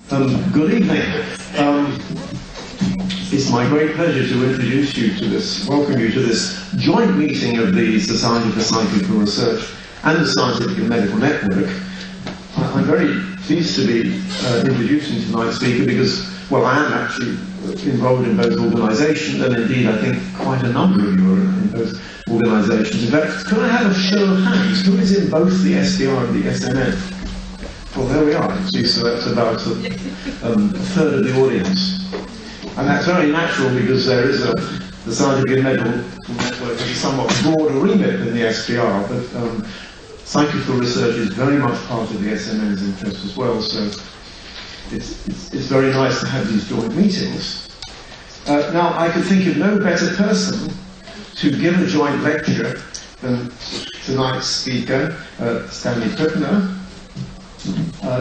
Good evening. It's my great pleasure to introduce you to this, welcome you to this joint meeting of the Society for Scientific Research and the Scientific and Medical Network. I'm very pleased to be introducing tonight's speaker because, well, I am actually involved in both organisations, and indeed I think quite a number of you are in both organisations. In fact, can I have a show of hands? Who is in both the SDR and the SNN? Well, there we are. See, so that's about a third of the audience. And that's very natural because there is the Scientific and Medical Network has a somewhat broader remit than the SPR, but scientific research is very much part of the SNN's interest as well, so it's very nice to have these joint meetings. Now, I could think of no better person to give a joint lecture than tonight's speaker, Stanley Krippner,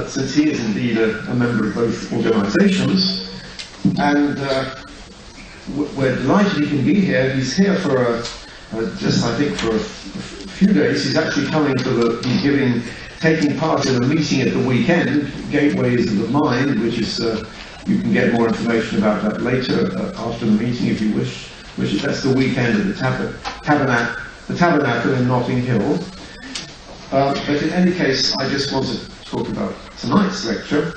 since he is indeed a member of both organisations, and we're delighted he can be here. He's here for just I think for a few days. He's actually coming to taking part in a meeting at the weekend, Gateways of the Mind, which is you can get more information about that later after the meeting if you wish. That's the weekend at the Tabernacle in Notting Hill. But in any case, I just want to talk about tonight's lecture,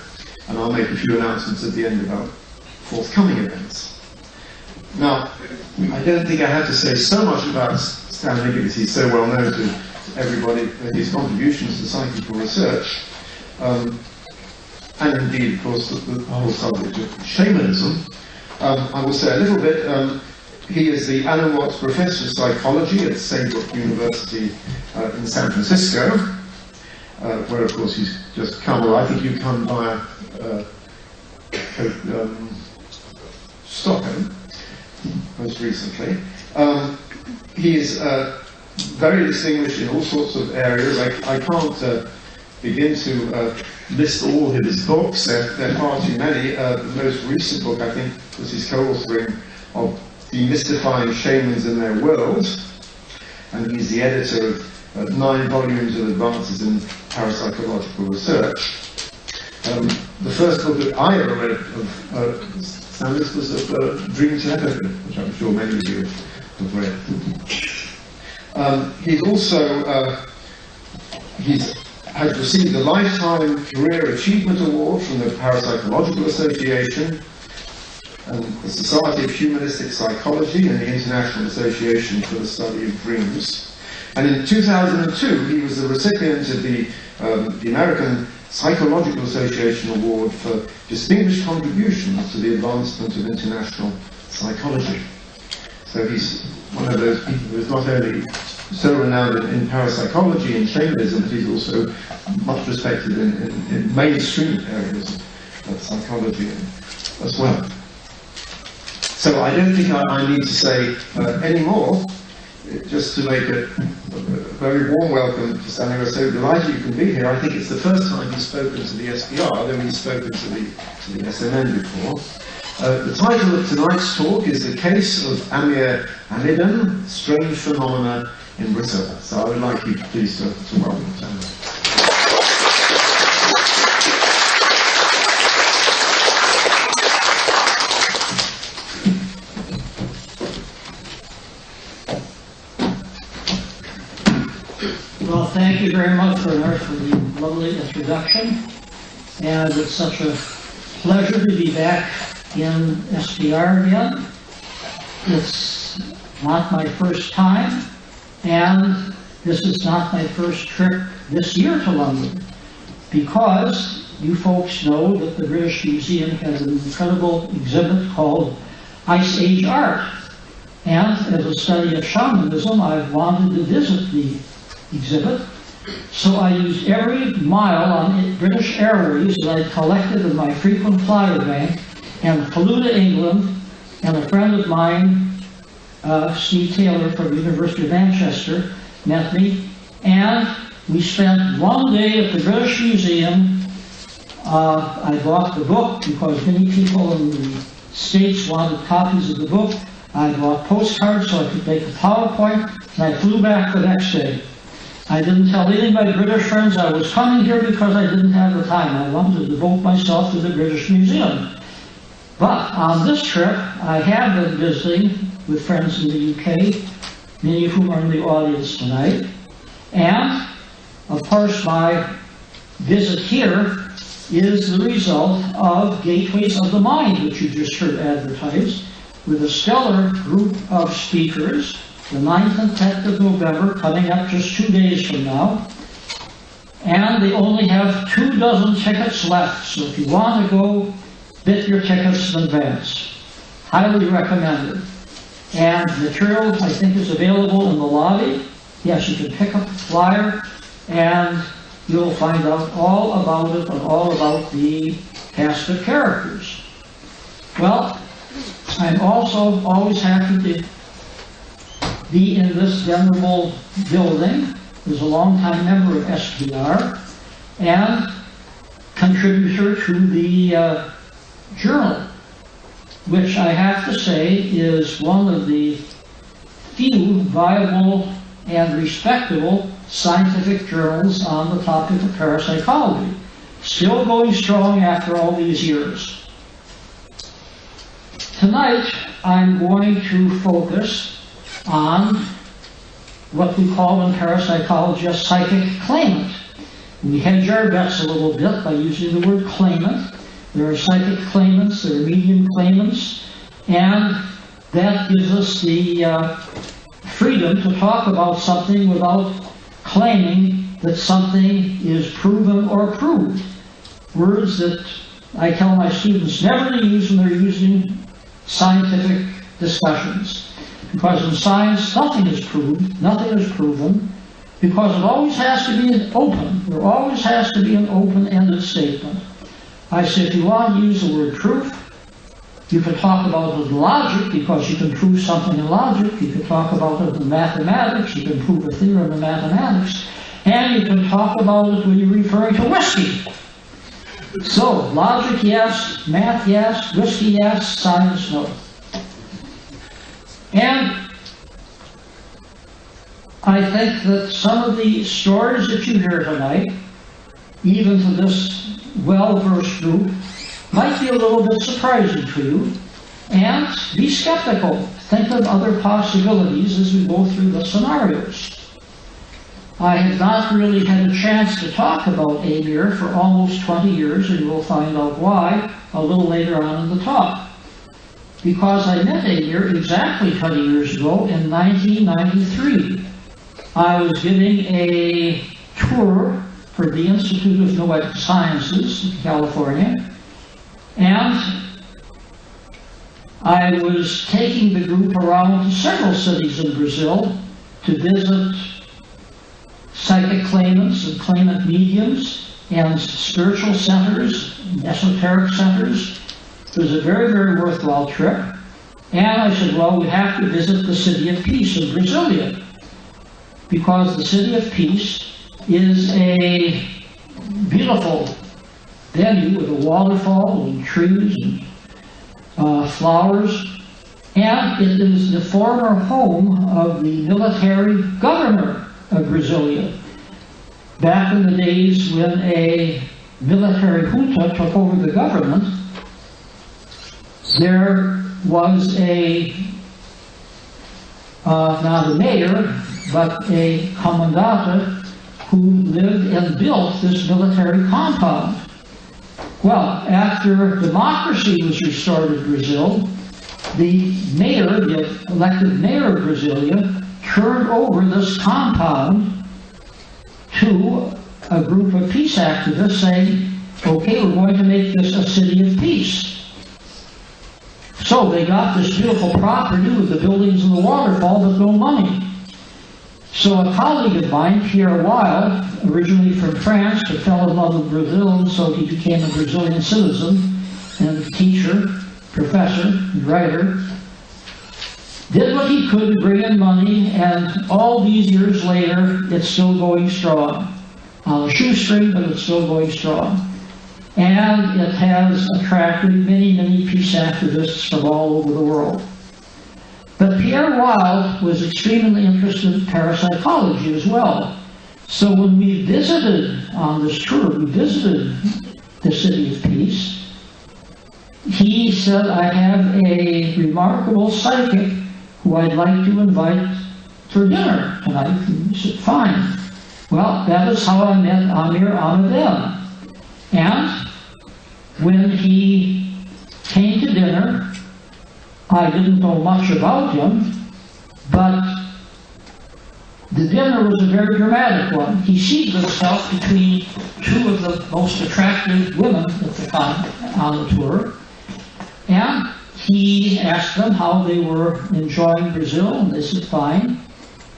and I'll make a few announcements at the end about forthcoming events. Now, I don't think I have to say so much about Stanley because he's so well known to everybody, his contributions to scientific research, and indeed, of course, the whole subject of shamanism. I will say a little bit. He is the Alan Watts Professor of Psychology at Saybrook University in San Francisco, where, of course, he's just come, or I think you come via Stockholm, most recently. He is very distinguished in all sorts of areas. I can't begin to list all of his books. They're far too many. The most recent book, I think, was his co-authoring of Demystifying Shamans in Their World, and he's the editor of 9 volumes of Advances in Parapsychological Research. The first book that I ever read of Stanley's was of Dream Telepathy, which I'm sure many of you have read. He's also has received the Lifetime Career Achievement Award from the Parapsychological Association, and the Society of Humanistic Psychology, and the International Association for the Study of Dreams. And in 2002, he was the recipient of the American Psychological Association Award for Distinguished Contributions to the Advancement of International Psychology. So he's one of those people who is not only so renowned in parapsychology and shamanism, but he's also much respected in mainstream areas of psychology as well. So I don't think I need to say any more, just to make a very warm welcome to Stanley. We're so delighted you can be here. I think it's the first time he's spoken to the SPR, though he's spoken to the SNN before. The title of tonight's talk is The Case of Amyr Amiden, Strange Phenomena in Brazil. So I would like you please to welcome Stanley. Well, thank you very much, Bernard, for the lovely introduction. And it's such a pleasure to be back in SPR again. It's not my first time, and this is not my first trip this year to London, because you folks know that the British Museum has an incredible exhibit called Ice Age Art. And as a study of shamanism, I've wanted to visit the exhibit, so I used every mile on British Airways that I collected in my frequent flyer bank and flew to England, and a friend of mine, Steve Taylor from the University of Manchester, met me, and we spent one day at the British Museum. I bought the book because many people in the States wanted copies of the book. I bought postcards so I could make a PowerPoint, and I flew back the next day. I didn't tell any of my British friends I was coming here because I didn't have the time. I wanted to devote myself to the British Museum. But on this trip, I have been visiting with friends in the UK, many of whom are in the audience tonight. And, of course, my visit here is the result of Gateways of the Mind, which you just heard advertised, with a stellar group of speakers, the 9th and 10th of November, coming up just 2 days from now. And they only have 24 tickets left, so if you want to go, get your tickets in advance. Highly recommended. And material, I think, is available in the lobby. Yes, you can pick up the flyer, and you'll find out all about it and all about the cast of characters. Well, I'm also always happy to be in this venerable building as a longtime member of SPR and contributor to the journal, which I have to say is one of the few viable and respectable scientific journals on the topic of parapsychology. Still going strong after all these years. Tonight, I'm going to focus on what we call in parapsychology a psychic claimant. We hedge our bets a little bit by using the word claimant. There are psychic claimants, there are medium claimants, and that gives us the freedom to talk about something without claiming that something is proven or proved. Words that I tell my students never to use when they're using scientific discussions. Because in science, nothing is proved, nothing is proven, because it always has to be open. There always has to be an open-ended statement. I say if you want to use the word proof, you can talk about it in logic, because you can prove something in logic. You can talk about it in mathematics. You can prove a theorem in mathematics. And you can talk about it when you're referring to whiskey. So, logic, yes. Math, yes. Whiskey, yes. Science, no. And I think that some of the stories that you hear tonight, even to this well-versed group, might be a little bit surprising to you. And be skeptical. Think of other possibilities as we go through the scenarios. I have not really had a chance to talk about Amyr for almost 20 years, and you'll find out why a little later on in the talk. Because I met Amyr exactly 20 years ago in 1993. I was giving a tour for the Institute of Noetic Sciences in California, and I was taking the group around to several cities in Brazil to visit psychic claimants and claimant mediums and spiritual centers, and esoteric centers. It was a very, very worthwhile trip. And I said, well, we have to visit the City of Peace in Brasilia, because the City of Peace is a beautiful venue with a waterfall and trees and flowers. And it is the former home of the military governor of Brasilia. Back in the days when a military junta took over the government, there was not a mayor, but a comandante who lived and built this military compound. Well, after democracy was restored in Brazil, the mayor, the elected mayor of Brasilia, turned over this compound to a group of peace activists saying, okay, we're going to make this a city of peace. So they got this beautiful property with the buildings and the waterfall, but no money. So a colleague of mine, Pierre Weil, originally from France, but fell in love with Brazil, so he became a Brazilian citizen and teacher, professor, and writer, did what he could to bring in money, and all these years later, it's still going strong. On a shoestring, but it's still going strong. And it has attracted many, many peace activists from all over the world. But Pierre Weil was extremely interested in parapsychology as well. So when we visited on this tour, we visited the City of Peace, he said, I have a remarkable psychic who I'd like to invite for dinner tonight. And he said, fine. Well, that is how I met Amyr Amiden. And when he came to dinner, I didn't know much about him, but the dinner was a very dramatic one. He seated himself between two of the most attractive women at the time on the tour, and he asked them how they were enjoying Brazil, and they said fine.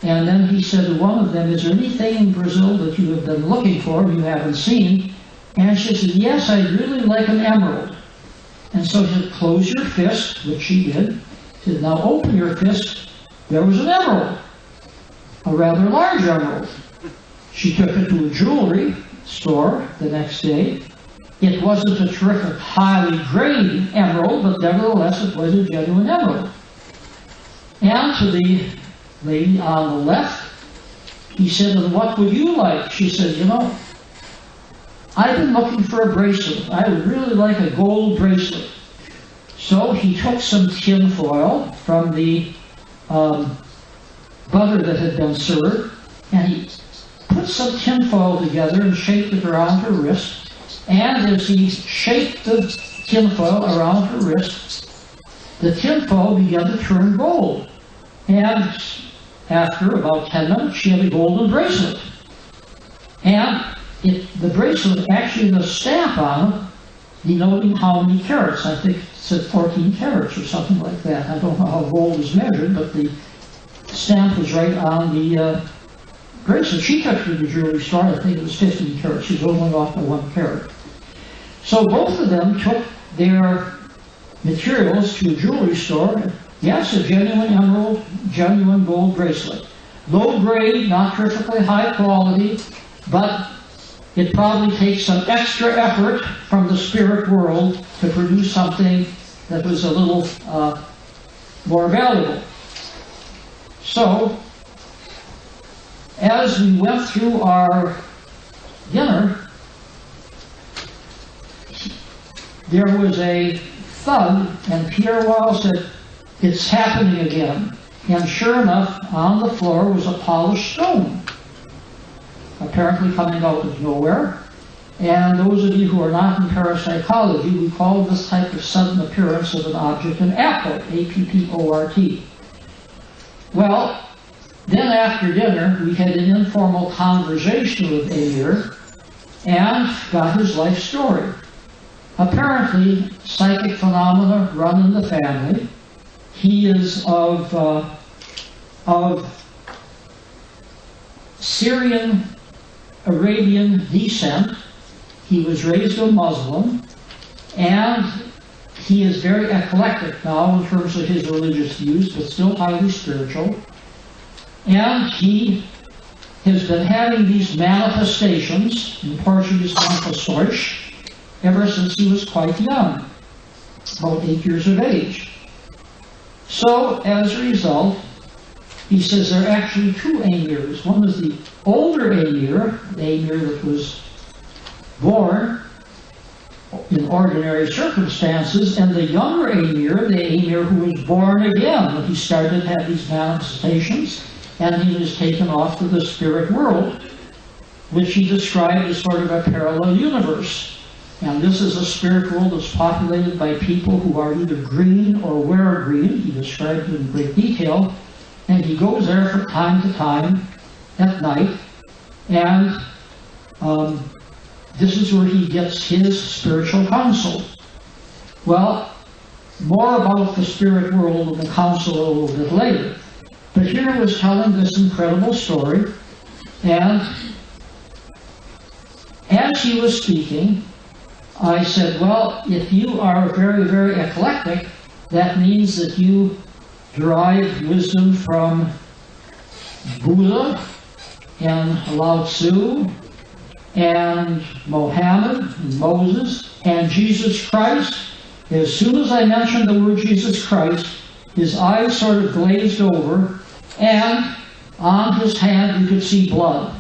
And then he said to one of them, is there anything in Brazil that you have been looking for and you haven't seen? And she said, yes, I'd really like an emerald. And so he said, close your fist, which she did. He said, now open your fist. There was an emerald, a rather large emerald. She took it to a jewelry store the next day. It wasn't a terrific, highly graded emerald, but nevertheless it was a genuine emerald. And to the lady on the left, he said, and what would you like? She said, you know, I've been looking for a bracelet. I would really like a gold bracelet. So he took some tin foil from the butter that had been served, and he put some tin foil together and shaped it around her wrist. And as he shaped the tin foil around her wrist, the tin foil began to turn gold. And after about 10 minutes, she had a golden bracelet. And the bracelet actually had a stamp on it denoting how many carats. I think it said 14 carats or something like that. I don't know how gold is measured, but the stamp was right on the bracelet. She took it to the jewelry store. I think it was 15 carats. She was only off by 1 carat. So both of them took their materials to a jewelry store. Yes, a genuine emerald, genuine gold bracelet. Low grade, not terrifically high quality, but it probably takes some extra effort from the spirit world to produce something that was a little more valuable. So, as we went through our dinner, there was a thud, and Pierre Weil said, it's happening again. And sure enough, on the floor was a polished stone, apparently coming out of nowhere. And those of you who are not in parapsychology, we call this type of sudden appearance of an object an apport, A-P-P-O-R-T. Well, then after dinner, we had an informal conversation with Amyr and got his life story. Apparently, psychic phenomena run in the family. He is of Syrian Arabian descent. He was raised a Muslim, and he is very eclectic now in terms of his religious views, but still highly spiritual. And he has been having these manifestations, in Portuguese manifestações, ever since he was quite young, about 8 years of age. So, as a result, he says there are actually two Amyrs. One is the older Amyr, the Amyr that was born in ordinary circumstances, and the younger Amyr, the Amyr who was born again when he started to have these manifestations, and he was taken off to the spirit world, which he described as sort of a parallel universe. And this is a spirit world that's populated by people who are either green or wear green. He described it in great detail. And he goes there from time to time at night. And this is where he gets his spiritual counsel. Well, more about the spirit world and the counsel a little bit later. But here I was telling this incredible story. And as he was speaking, I said, well, if you are very, very eclectic, that means that you derive wisdom from Buddha and Lao Tzu and Mohammed and Moses and Jesus Christ. As soon as I mentioned the word Jesus Christ, his eyes sort of glazed over, and on his hand you could see blood.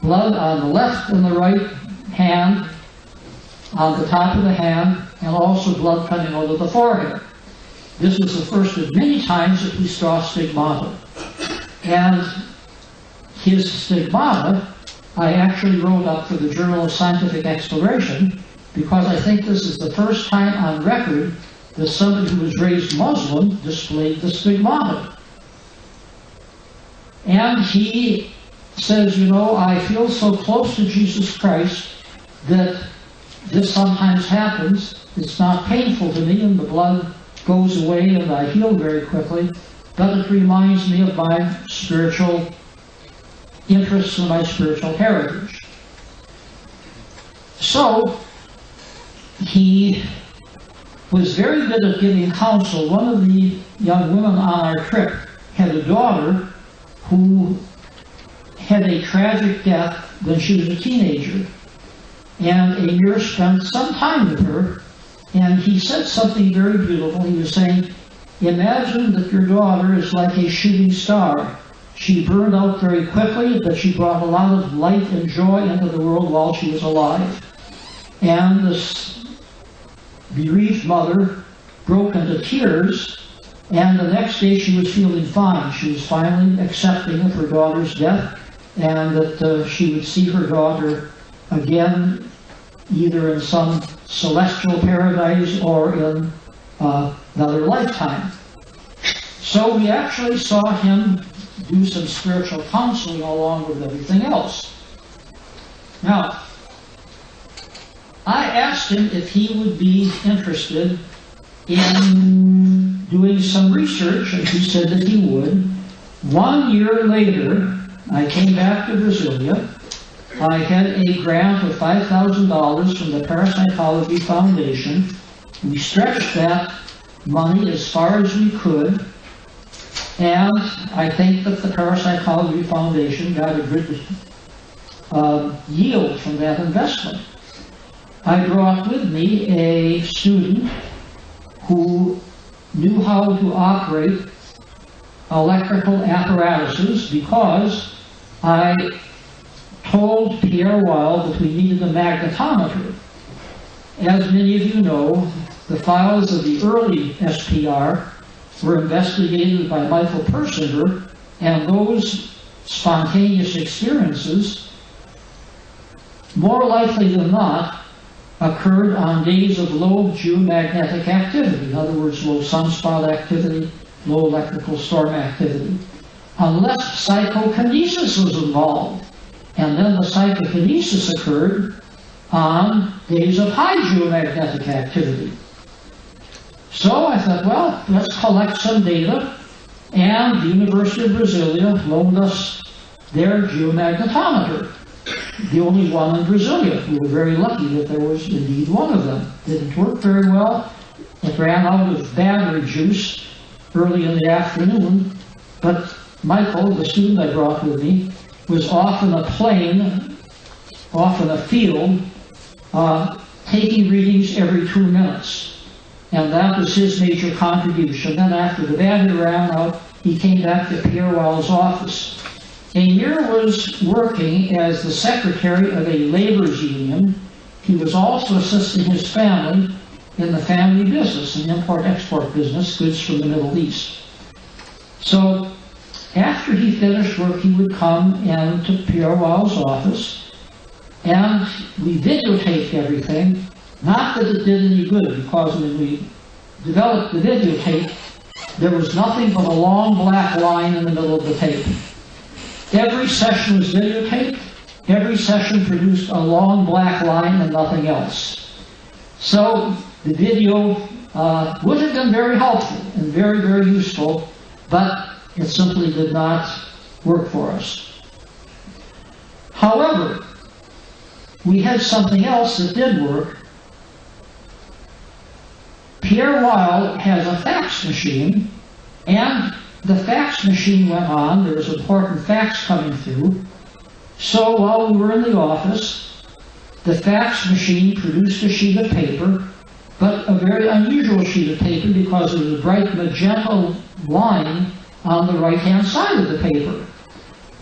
blood on the left and the right hand, on the top of the hand, and also blood coming out of the forehead. This was the first of many times that we saw stigmata. And his stigmata, I actually wrote up for the Journal of Scientific Exploration, because I think this is the first time on record that somebody who was raised Muslim displayed the stigmata. And he says, you know, I feel so close to Jesus Christ that this sometimes happens. It's not painful to me, and the blood goes away, and I heal very quickly, but it reminds me of my spiritual interests and my spiritual heritage. So, he was very good at giving counsel. One of the young women on our trip had a daughter who had a tragic death when she was a teenager. And Amyr spent some time with her, and he said something very beautiful. He was saying, imagine that your daughter is like a shooting star. She burned out very quickly, but she brought a lot of light and joy into the world while she was alive. And this bereaved mother broke into tears, and the next day she was feeling fine. She was finally accepting of her daughter's death, and that she would see her daughter again, either in some celestial paradise or in another lifetime. So we actually saw him do some spiritual counseling along with everything else. Now, I asked him if he would be interested in doing some research, and he said that he would. 1 year later, I came back to Brasilia. I had a grant of $5,000 from the Parapsychology Foundation. We stretched that money as far as we could, and I think that the Parapsychology Foundation got a good yield from that investment. I brought with me a student who knew how to operate electrical apparatuses, because I told Pierre Weil that we needed a magnetometer. As many of you know, the files of the early SPR were investigated by Michael Persinger, and those spontaneous experiences, more likely than not, occurred on days of low geomagnetic activity. In other words, low sunspot activity, low electrical storm activity. Unless psychokinesis was involved. And then the psychokinesis occurred on days of high geomagnetic activity. So I thought, well, let's collect some data, and the University of Brasilia loaned us their geomagnetometer, the only one in Brasilia. We were very lucky that there was indeed one of them. It didn't work very well. It ran out of battery juice early in the afternoon, but Michael, the student I brought with me, was off in a plane, off in a field, taking readings every 2 minutes. And that was his major contribution. Then after the battery ran out, he came back to Pierre Weil's office. Amyr was working as the secretary of a laborers union. He was also assisting his family in the family business, an import-export business, goods from the Middle East. So after he finished work, he would come into Pierre Weil's office, and we videotaped everything. Not that it did any good, because when we developed the videotape, there was nothing but a long black line in the middle of the tape. Every session was videotaped. Every session produced a long black line and nothing else. So the video would have been very helpful and very, very useful, but it simply did not work for us. However, we had something else that did work. Pierre Weil has a fax machine, and the fax machine went on. There was important fax coming through. So while we were in the office, the fax machine produced a sheet of paper, but a very unusual sheet of paper, because there was a bright magenta line on the right-hand side of the paper.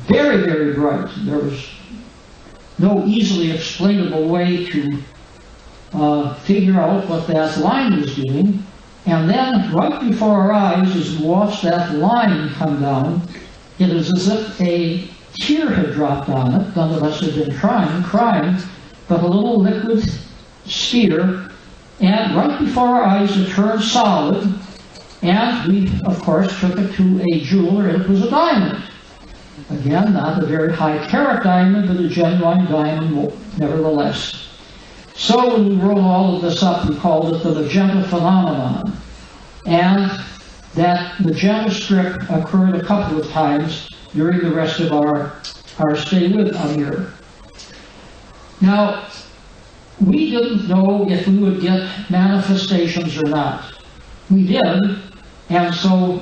Very, very bright. There was no easily explainable way to figure out what that line was doing. And then, right before our eyes, as we watched that line come down, it was as if a tear had dropped on it. None of us had been crying, but a little liquid sphere. And right before our eyes, it turned solid. And we, of course, took it to a jeweler, and it was a diamond. Again, not a very high-carat diamond, but a genuine diamond nevertheless. So when we rolled all of this up, we called it the magenta phenomenon. And that magenta strip occurred a couple of times during the rest of our stay with Amyr. Now, we didn't know if we would get manifestations or not. We did, and so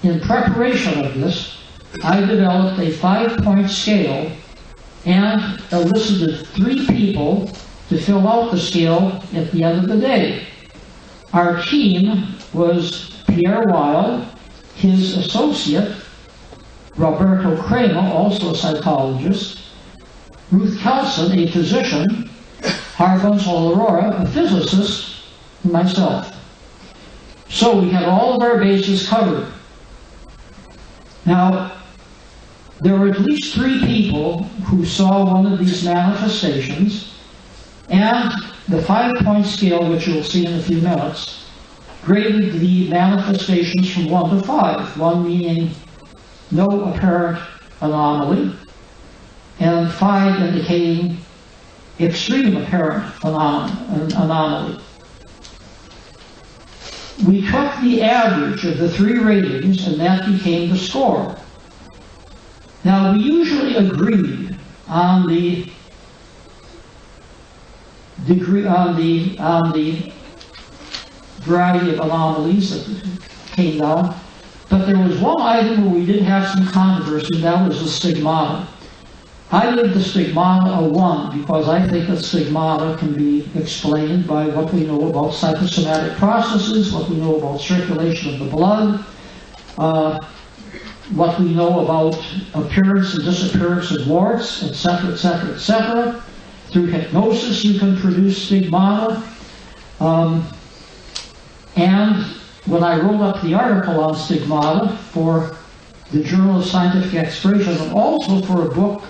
in preparation of this, I developed a 5-point scale and elicited 3 people to fill out the scale at the end of the day. Our team was Pierre Weil, his associate, Roberto Crema, also a psychologist, Ruth Kelson, a physician, Harbans Aurora, a physicist, and myself. So we had all of our bases covered. Now, there were at least 3 people who saw one of these manifestations, and the 5-point scale, which you'll see in a few minutes, graded the manifestations from 1 to 5, 1 meaning no apparent anomaly, and 5 indicating extreme apparent anomaly. We took the average of the 3 ratings, and that became the score. Now, we usually agreed on the degree, on the variety of anomalies that came down, but there was one item where we did have some controversy, and that was the stigmata. I gave the stigmata a 1 because I think that stigmata can be explained by what we know about psychosomatic processes, what we know about circulation of the blood, what we know about appearance and disappearance of warts, etc., etc., etc. Through hypnosis, you can produce stigmata. And when I wrote up the article on stigmata for the Journal of Scientific Exploration, and also for a book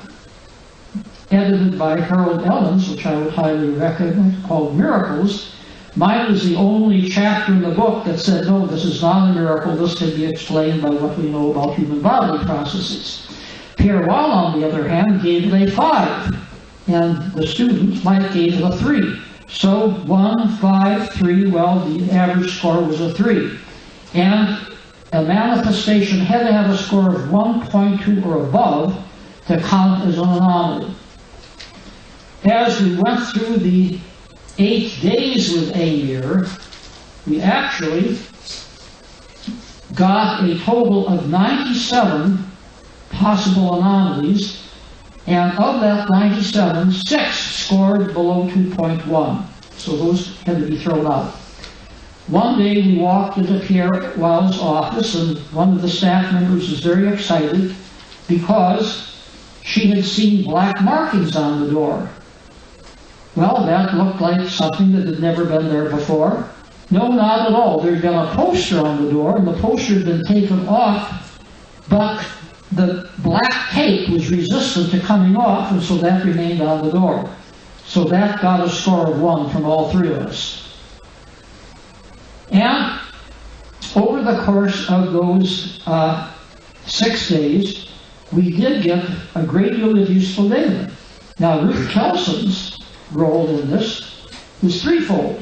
edited by Harold Ellens, which I would highly recommend, called Miracles, mine was the only chapter in the book that said, no, this is not a miracle, this can be explained by what we know about human bodily processes. Pierre Weil, on the other hand, gave it a 5, and the student, Mike, gave it a 3. So 1, 5, 3, well, the average score was a 3. And a manifestation had to have a score of 1.2 or above to count as an anomaly. As we went through the 8 days with Amyr, we actually got a total of 97 possible anomalies, and of that 97, 6 scored below 2.1. So those had to be thrown out. One day we walked into Pierre Weil's office, and one of the staff members was very excited because she had seen black markings on the door. Well, that looked like something that had never been there before. No, not at all. There had been a poster on the door, and the poster had been taken off, but the black tape was resistant to coming off, and so that remained on the door. So that got a score of 1 from all 3 of us. And over the course of those 6 days, we did get a great deal of useful data. Now, Ruth Kelson's role in this is threefold.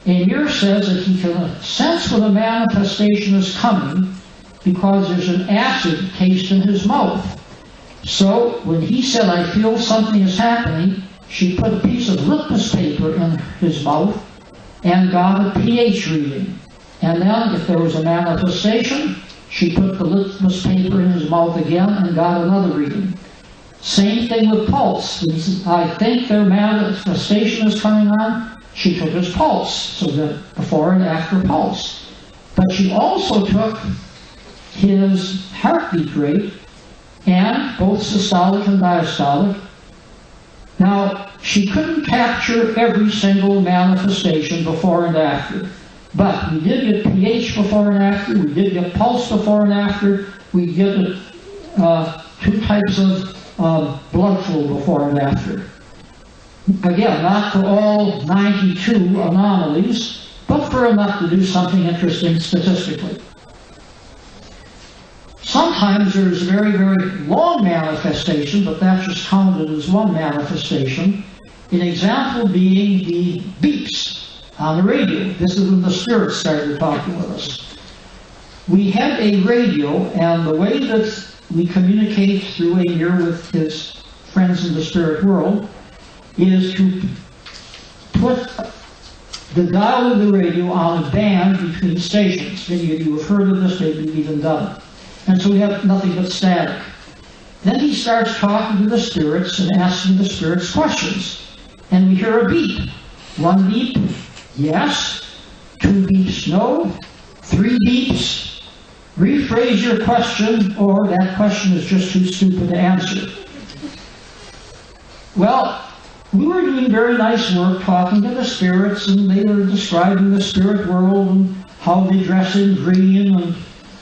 Amyr says that he can sense when a manifestation is coming because there's an acid taste in his mouth. So when he said, I feel something is happening, she put a piece of litmus paper in his mouth and got a pH reading. And then if there was a manifestation, she put the litmus paper in his mouth again and got another reading. Same thing with pulse. I think their manifestation is coming on. She took his pulse, so that before and after pulse. But she also took his heartbeat rate, and both systolic and diastolic, Now, she couldn't capture every single manifestation before and after, but we did get pH before and after, we did get pulse before and after, we did two types of blood flow before and after. Again, not for all 92 anomalies, but for enough to do something interesting statistically. Sometimes there's a very, very long manifestation, but that's just counted as one manifestation. An example being the beeps on the radio. This is when the spirits started talking with us. We had a radio, and the way that we communicate through Amyr with his friends in the spirit world is to put the dial of the radio on a band between stations. Many of you have heard of this, maybe you've even done it. And so we have nothing but static. Then he starts talking to the spirits and asking the spirits questions. And we hear a beep. One beep, yes. Two beeps, no. Three beeps. Rephrase your question, or that question is just too stupid to answer. Well, we were doing very nice work talking to the spirits, and they were describing the spirit world and how they dress in green, and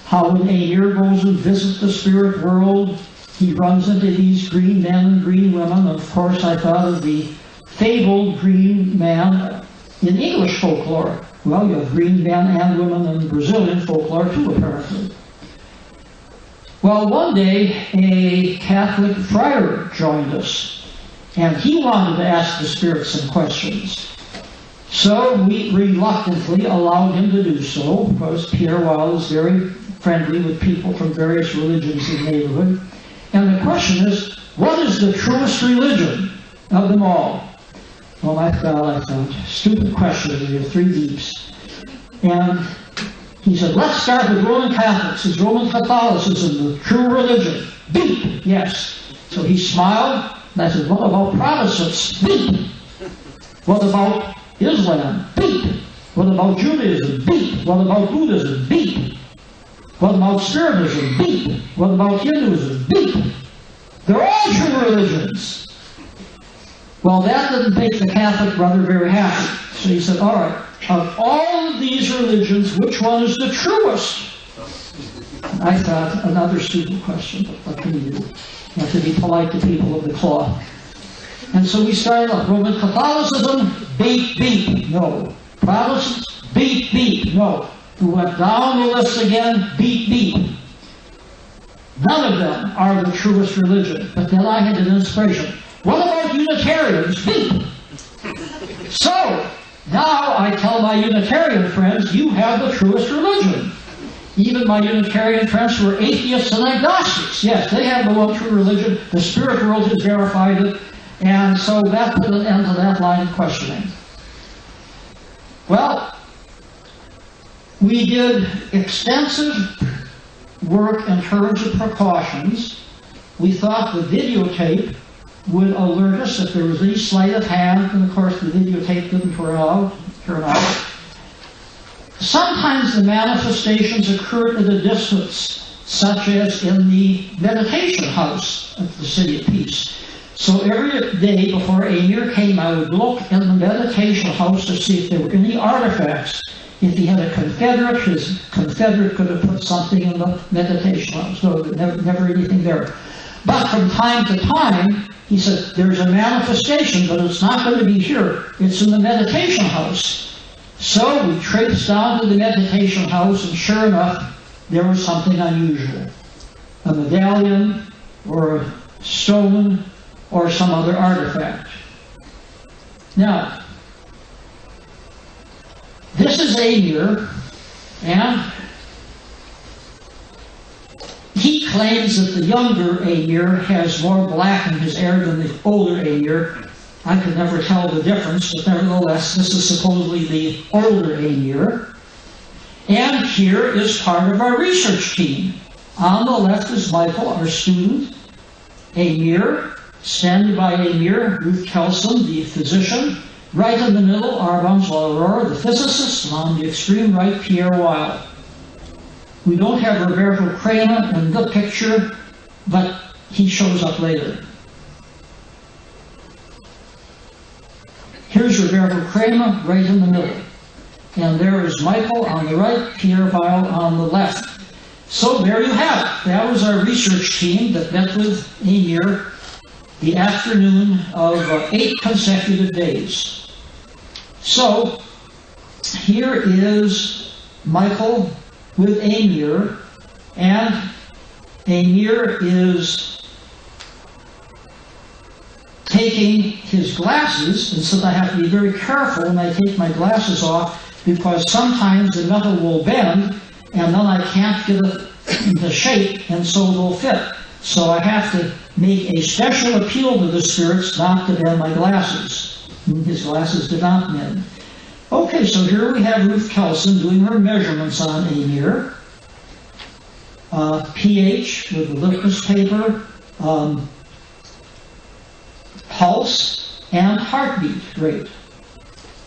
how when Amyr goes and visits the spirit world, he runs into these green men and green women. And of course, I thought of the fabled green man in English folklore. Well, you have green men and women in Brazilian folklore too, apparently. Well, one day, a Catholic friar joined us, and he wanted to ask the spirits some questions. So we reluctantly allowed him to do so, because Pierre Weil is very friendly with people from various religions in the neighborhood. And the question is, what is the truest religion of them all? Well, I thought, stupid question, we have three beeps. And he said, let's start with Roman Catholics. Is Roman Catholicism the true religion? Beep, yes. So he smiled, and I said, what about Protestants? Beep. What about Islam? Beep. What about Judaism? Beep. What about Buddhism? Beep. What about Spiritism? Beep. What about Hinduism? Beep. They're all true religions. Well, that didn't make the Catholic brother very happy. So he said, all right, of all of these religions, which one is the truest? I thought, another stupid question, but what can you do? You have to be polite to people of the cloth. And so we started off. Roman Catholicism, beep, beep, no. Protestants, beep, beep, no. We went down the list again, beep, beep. None of them are the truest religion. But then I had an inspiration. What about Unitarians? Beep. So, now I tell my Unitarian friends, you have the truest religion. Even my Unitarian friends who are atheists and agnostics, yes, they have the one true religion. The spirit world has verified it. And so that put an end to that line of questioning. Well, we did extensive work in terms of precautions. We thought the videotape would alert us if there was any sleight of hand, and of course the videotape didn't turn out. Sometimes the manifestations occurred at a distance, such as in the meditation house at the City of Peace. So every day before Amyr came, I would look in the meditation house to see if there were any artifacts. If he had a confederate, his confederate could have put something in the meditation house. No, never anything there. But from time to time, he said, there's a manifestation, but it's not going to be here. It's in the meditation house. So we traced down to the meditation house, and sure enough, there was something unusual. A medallion, or a stone, or some other artifact. Now, this is Amyr, and he claims that the younger Amyr has more black in his hair than the older Amyr. I could never tell the difference, but nevertheless, this is supposedly the older Amyr. And here is part of our research team. On the left is Michael, our student. Amyr, standing by Amyr, Ruth Kelson, the physician. Right in the middle, Arbans Aurora, the physicist, and on the extreme right, Pierre Weil. We don't have Roberto Crena in the picture, but he shows up later. Here's Roberto Crema right in the middle. And there is Michael on the right, Pierre Weil on the left. So there you have it. That was our research team that met with Amyr the afternoon of 8 consecutive days. So here is Michael with Amyr, and Amyr is taking his glasses, and so I have to be very careful when I take my glasses off, because sometimes the metal will bend and then I can't get it into shape, and so it'll fit. So I have to make a special appeal to the spirits not to bend my glasses. His glasses did not bend. Okay, so here we have Ruth Kelson doing her measurements on Amyr. pH with the litmus paper, pulse, and heartbeat rate.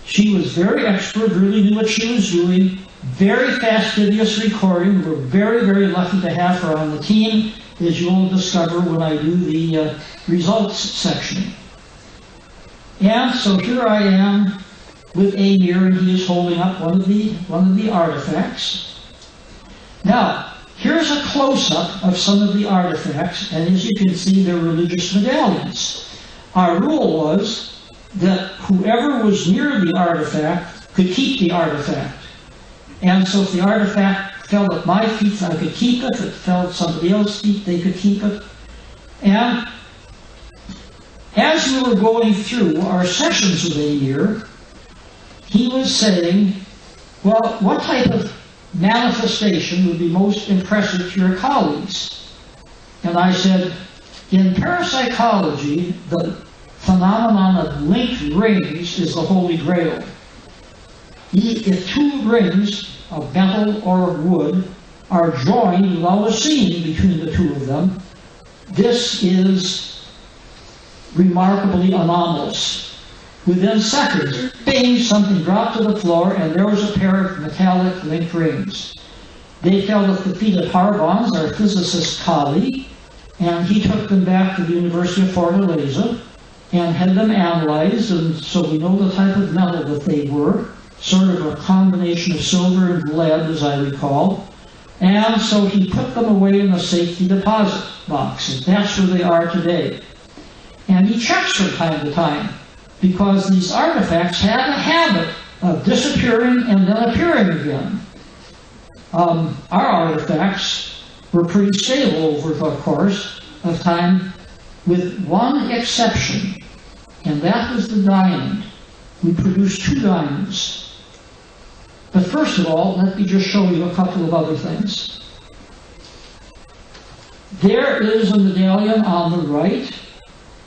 She was very expert, really knew what she was doing, very fastidious recording. We're very, very lucky to have her on the team, as you'll discover when I do the results section. And so here I am with Amyr, and he is holding up one of the artifacts. Now, here's a close-up of some of the artifacts, and as you can see, they're religious medallions. Our rule was that whoever was near the artifact could keep the artifact. And so if the artifact fell at my feet, I could keep it. If it fell at somebody else's feet, they could keep it. And as we were going through our sessions with Amyr, he was saying, well, what type of manifestation would be most impressive to your colleagues? And I said, in parapsychology, the phenomenon of linked rings is the Holy Grail. If 2 rings of metal or wood are joined without a seam between the 2 of them, this is remarkably anomalous. Within seconds, bing, something dropped to the floor, and there was a pair of metallic linked rings. They fell at the feet of Harbons, our physicist colleague, and he took them back to the University of Fortaleza and had them analyzed, and so we know the type of metal that they were, sort of a combination of silver and lead, as I recall. And so he put them away in a safety deposit box, and that's where they are today. And he checks from time to time, because these artifacts have a habit of disappearing and then appearing again. Our artifacts were pretty stable over the course of time, with one exception, and that was the diamond. We produced 2 diamonds. But first of all, let me just show you a couple of other things. There is a medallion on the right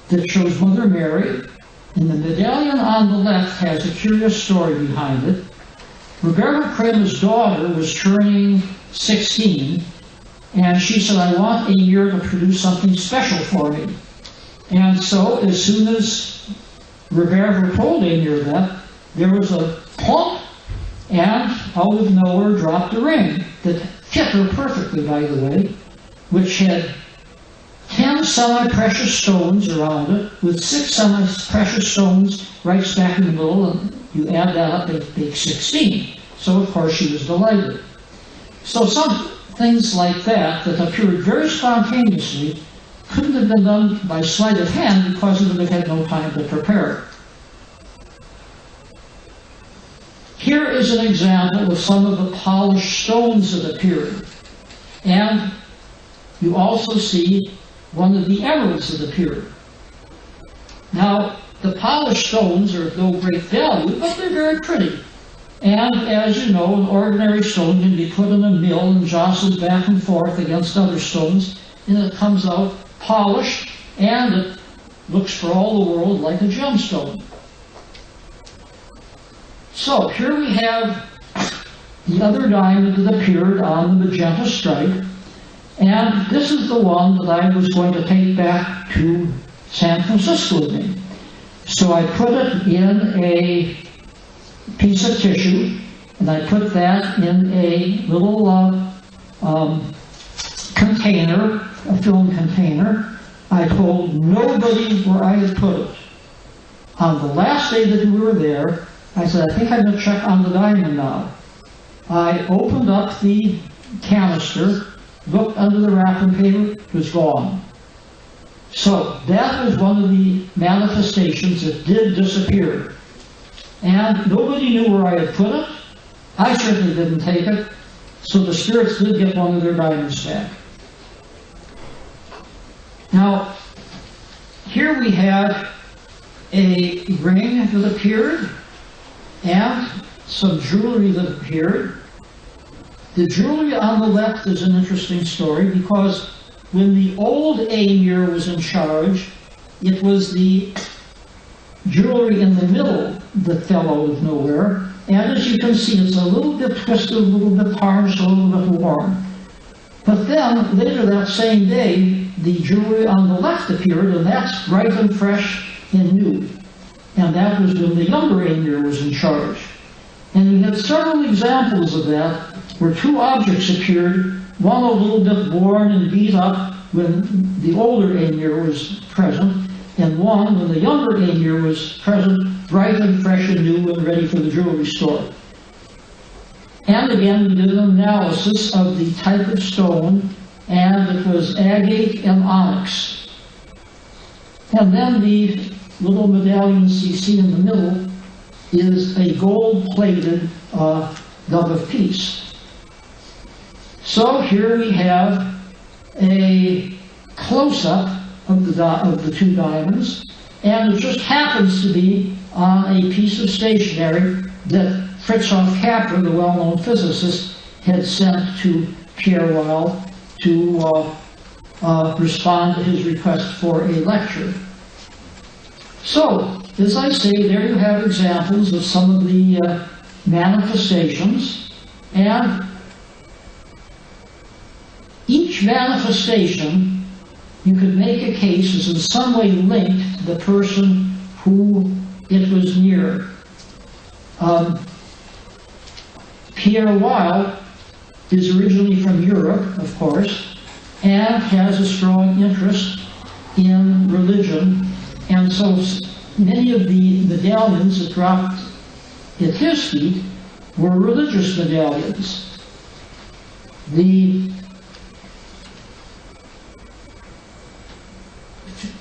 that shows Mother Mary, and the medallion on the left has a curious story behind it. Roberto Crema's daughter was turning 16, and she said, I want Amyr to produce something special for me. And so, as soon as Roberto told Amyr that, there was a plump, and out of nowhere dropped a ring that fit her perfectly, by the way, which had 10 semi-precious stones around it, with 6 semi-precious stones right smack in the middle, and you add that up, they make 16. So, of course, she was delighted. So some things like that appeared very spontaneously couldn't have been done by sleight of hand, because it would have had no time to prepare. Here is an example of some of the polished stones that appeared. And you also see one of the emeralds that appeared. Now, the polished stones are of no great value, but they're very pretty. And as you know, an ordinary stone can be put in a mill and jostled back and forth against other stones, and it comes out polished, and it looks for all the world like a gemstone. So here we have the other diamond that appeared on the magenta stripe, and this is the one that I was going to take back to San Francisco with me. So I put it in a piece of tissue, and I put that in a little container, a film container. I told nobody where I had put it. On the last day that we were there, I said, I think I'm going to check on the diamond now. I opened up the canister, looked under the wrapping paper, it was gone. So that was one of the manifestations that did disappear. And nobody knew where I had put it. I certainly didn't take it. So the spirits did get one of their diamonds back. Now, here we have a ring that appeared and some jewelry that appeared. The jewelry on the left is an interesting story because when the old Amyr was in charge, it was the jewelry in the middle that fell out of nowhere. And as you can see, it's a little bit twisted, a little bit tarnished, a little bit worn. But then, later that same day, the jewelry on the left appeared, and that's bright and fresh and new. And that was when the younger Amyr was in charge. And we had several examples of that, where two objects appeared, one a little bit worn and beat up when the older Amyr was present, and one when the younger Amyr was present, bright and fresh and new and ready for the jewelry store. And again, we did an analysis of the type of stone, and it was agate and onyx. And then the little medallions you see in the middle is a gold-plated dove of peace. So here we have a close-up of the two diamonds, and it just happens to be on a piece of stationery that Fritjof Capra, the well-known physicist, had sent to Pierre Weil to respond to his request for a lecture. So, as I say, there you have examples of some of the manifestations, and each manifestation you could make a case is in some way linked to the person who it was near. Pierre Weil is originally from Europe, of course, and has a strong interest in religion, and so many of the medallions that dropped at his feet were religious medallions. The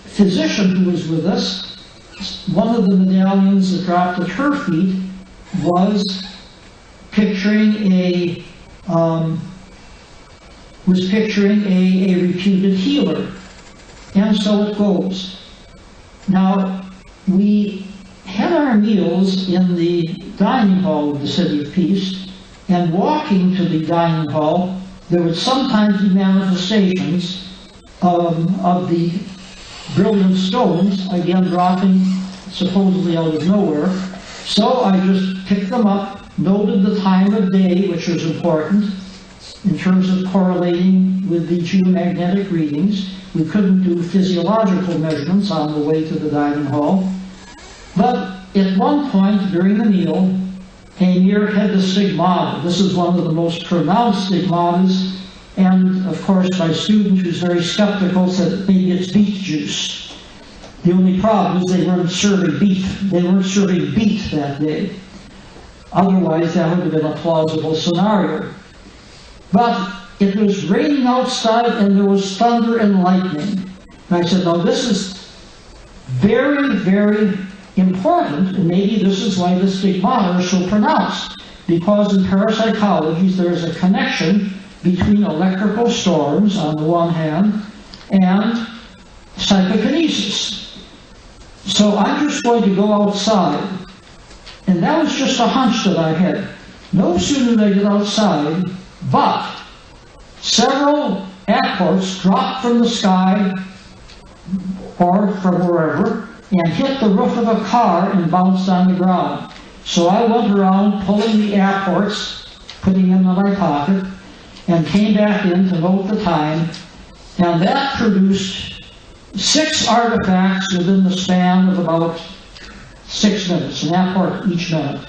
physician who was with us, one of the medallions that dropped at her feet was picturing a reputed healer, and so it goes. Now, we had our meals in the dining hall of the City of Peace, and walking to the dining hall, there would sometimes be manifestations of the brilliant stones, again dropping supposedly out of nowhere. So I just picked them up, noted the time of day, which was important in terms of correlating with the geomagnetic readings. We couldn't do physiological measurements on the way to the dining hall. But at one point during the meal, Amyr had the stigmata. This is one of the most pronounced stigmatas, and of course my student, who's very skeptical, said that maybe it's beet juice. The only problem is they weren't serving beef. They weren't serving beet that day. Otherwise, that would have been a plausible scenario. But it was raining outside and there was thunder and lightning. And I said, now this is very, very important, and maybe this is why the stigmata are so pronounced. Because in parapsychology, there is a connection between electrical storms on the one hand and psychokinesis. So I'm just going to go outside. And that was just a hunch that I had. No sooner did I get outside, but several apports dropped from the sky or from wherever and hit the roof of a car and bounced on the ground. So I went around pulling the apports, putting them in my pocket, and came back in to note the time, and that produced 6 artifacts within the span of about 6 minutes, an apport each minute.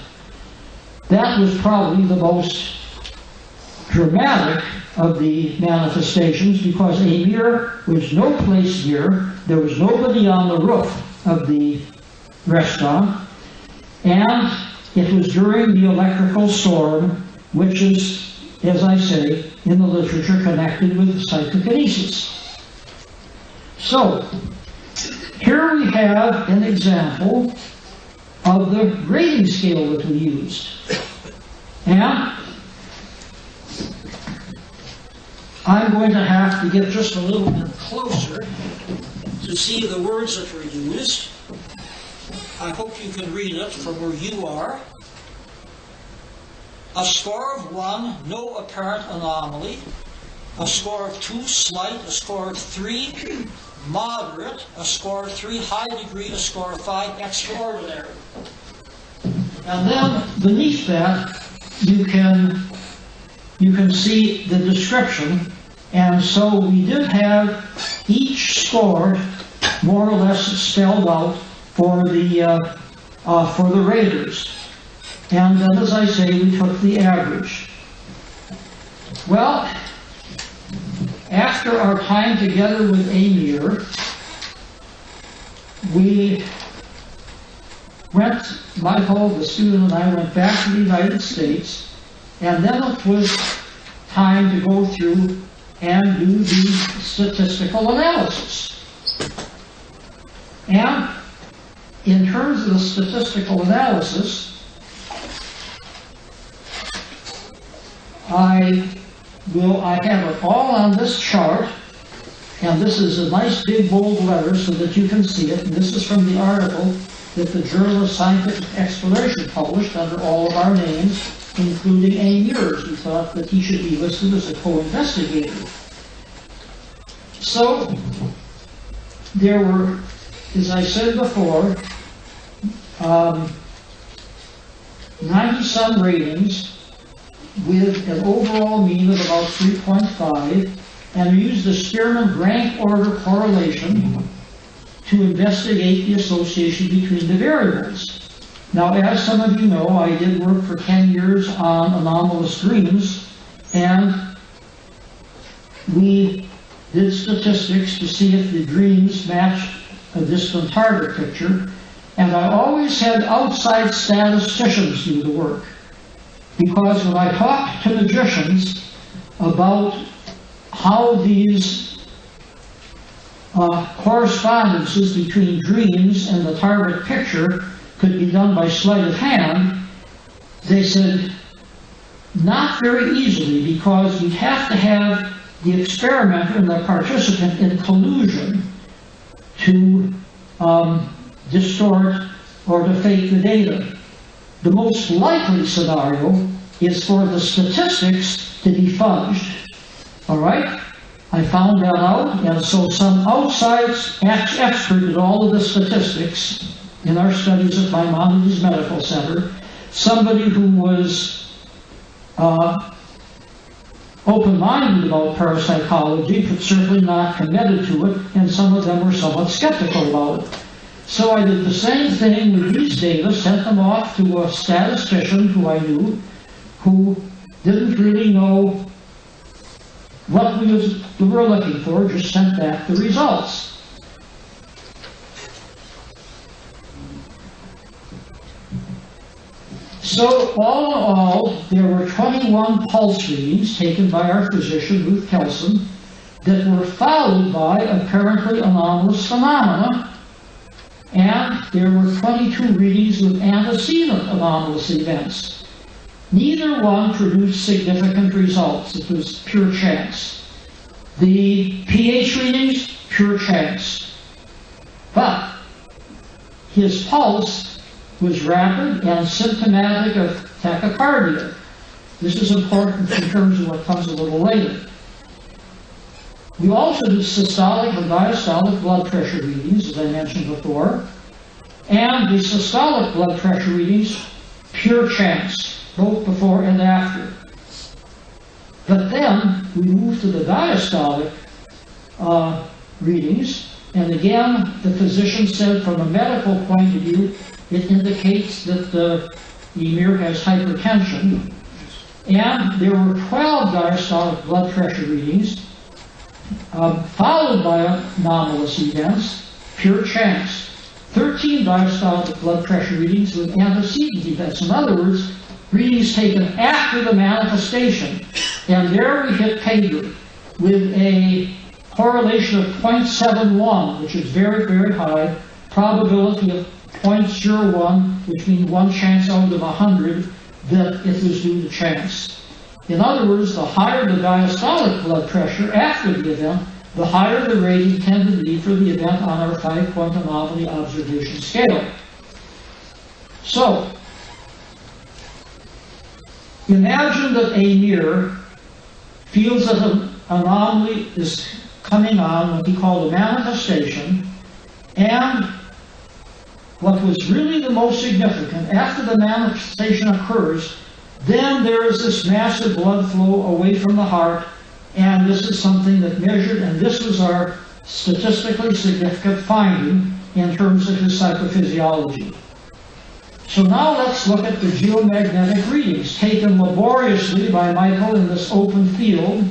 That was probably the most dramatic of the manifestations, because Amyr was no place near. There was nobody on the roof of the restaurant, and it was during the electrical storm, which is, as I say, in the literature connected with psychokinesis. So, here we have an example of the rating scale that we used. And I'm going to have to get just a little bit closer to see the words that were used. I hope you can read it from where you are. A score of 1, no apparent anomaly. A score of 2, slight. A score of 3, moderate. A score of 3, high degree. A score of 5, extraordinary. And then beneath that, you can see the description. And so we did have each score more or less spelled out for the raters. And then, as I say, we took the average. Well, after our time together with Amyr, we went, Michael, the student, and I went back to the United States, and then it was time to go through and do the statistical analysis. And in terms of the statistical analysis, I have it all on this chart, and this is a nice big bold letter so that you can see it, and this is from the article that the Journal of Scientific Exploration published under all of our names, including Amyr's. We thought that he should be listed as a co-investigator. So, there were, as I said before, 90-some ratings with an overall mean of about 3.5, and we used the Spearman rank order correlation to investigate the association between the variables. Now, as some of you know, I did work for 10 years on anomalous dreams, and we did statistics to see if the dreams matched a distant target picture, and I always had outside statisticians do the work. Because when I talked to magicians about how these correspondences between dreams and the target picture could be done by sleight of hand, they said, not very easily, because you have to have the experimenter and the participant in collusion to distort or to fake the data. The most likely scenario is for the statistics to be fudged. All right? I found that out, and so some outside expert did all of the statistics in our studies at Maimonides Medical Center, somebody who was open-minded about parapsychology, but certainly not committed to it, and some of them were somewhat skeptical about it. So I did the same thing with these data, sent them off to a statistician who I knew, who didn't really know what we were looking for, just sent back the results. So all in all, there were 21 pulse readings taken by our physician, Ruth Kelson, that were followed by apparently anomalous phenomena, and there were 22 readings with antecedent anomalous events. Neither one produced significant results. It was pure chance. The pH readings, pure chance. But his pulse was rapid and symptomatic of tachycardia. This is important in terms of what comes a little later. We also did systolic and diastolic blood pressure readings, as I mentioned before, and the systolic blood pressure readings, pure chance, both before and after. But then we moved to the diastolic readings, and again, the physician said from a medical point of view, it indicates that Amyr has hypertension, and there were 12 diastolic blood pressure readings, followed by anomalous events, pure chance. 13 diastolic blood pressure readings with antecedent events. In other words, readings taken after the manifestation. And there we hit pay grade with a correlation of 0.71, which is very, very high, probability of 0.01, which means 1 chance out of 100 that it was due to chance. In other words, the higher the diastolic blood pressure after the event, the higher the rating tended to be for the event on our 5-point anomaly observation scale. So, imagine that Amyr feels that an anomaly is coming on, what he called a manifestation, and what was really the most significant, after the manifestation occurs, then there is this massive blood flow away from the heart, and this is something that measured, and this was our statistically significant finding in terms of his psychophysiology. So now let's look at the geomagnetic readings taken laboriously by Michael in this open field.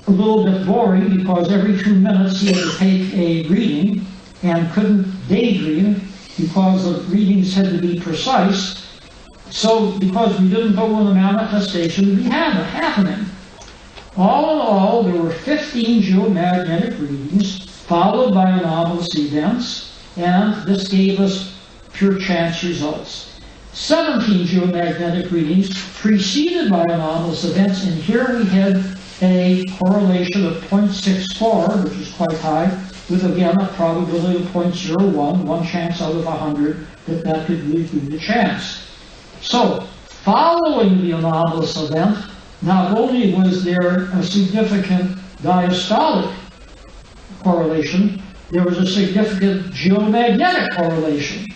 A little bit boring because every 2 minutes he had to take a reading and couldn't daydream because the readings had to be precise. So because we didn't know when the manifestation would be happening. All in all, there were 15 geomagnetic readings followed by anomalous events, and this gave us pure chance results. 17 geomagnetic readings preceded by anomalous events, and here we had a correlation of 0.64, which is quite high, with again a probability of 0.01, 1 chance out of 100 that could lead to the chance. So, following the anomalous event, not only was there a significant diastolic correlation, there was a significant geomagnetic correlation.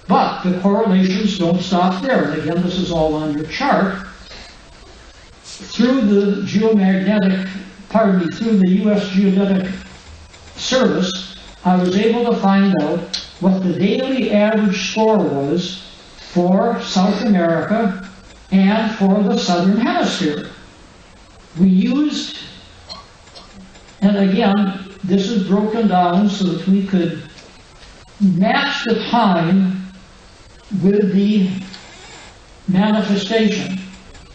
But the correlations don't stop there. And again, this is all on your chart. Through the through the U.S. Geodetic Service, I was able to find out what the daily average score was for South America and for the Southern Hemisphere. We used, and again, this is broken down so that we could match the time with the manifestation.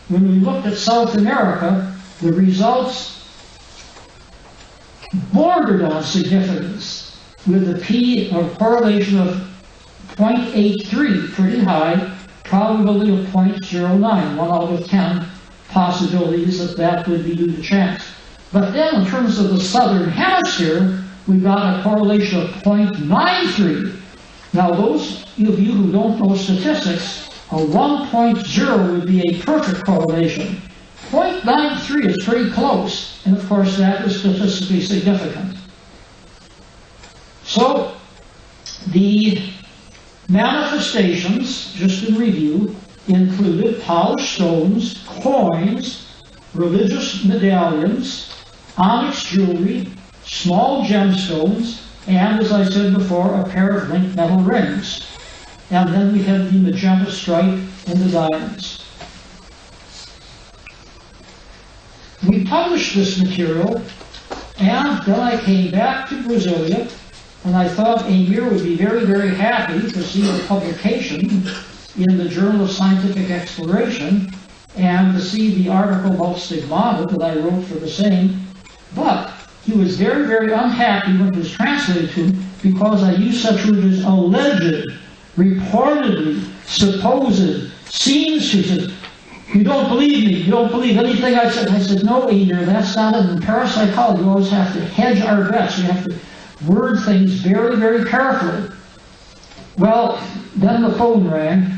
When we looked at South America, the results bordered on significance with a P or correlation of 0.83, pretty high, probability of 0.09, 1 out of 10 possibilities that would be due to chance. But then in terms of the Southern Hemisphere, we got a correlation of 0.93. Now those of you who don't know statistics, a 1.0 would be a perfect correlation. 0.93 is pretty close, and of course that is statistically significant. So the manifestations, just in review, included polished stones, coins, religious medallions, onyx jewelry, small gemstones, and, as I said before, a pair of linked metal rings. And then we had the magenta stripe and the diamonds. We published this material, and then I came back to Brasilia, and I thought Amyr would be very, very happy to see a publication in the Journal of Scientific Exploration and to see the article about stigmata that I wrote for the same. But he was very, very unhappy when it was translated to him because I used such words as alleged, reportedly, supposed, seems to. Said, you don't believe me, you don't believe anything I said. I said, no, Amyr, that's not it. In parapsychology, you always have to hedge our bets. You have to word things very, very carefully. Well, then the phone rang,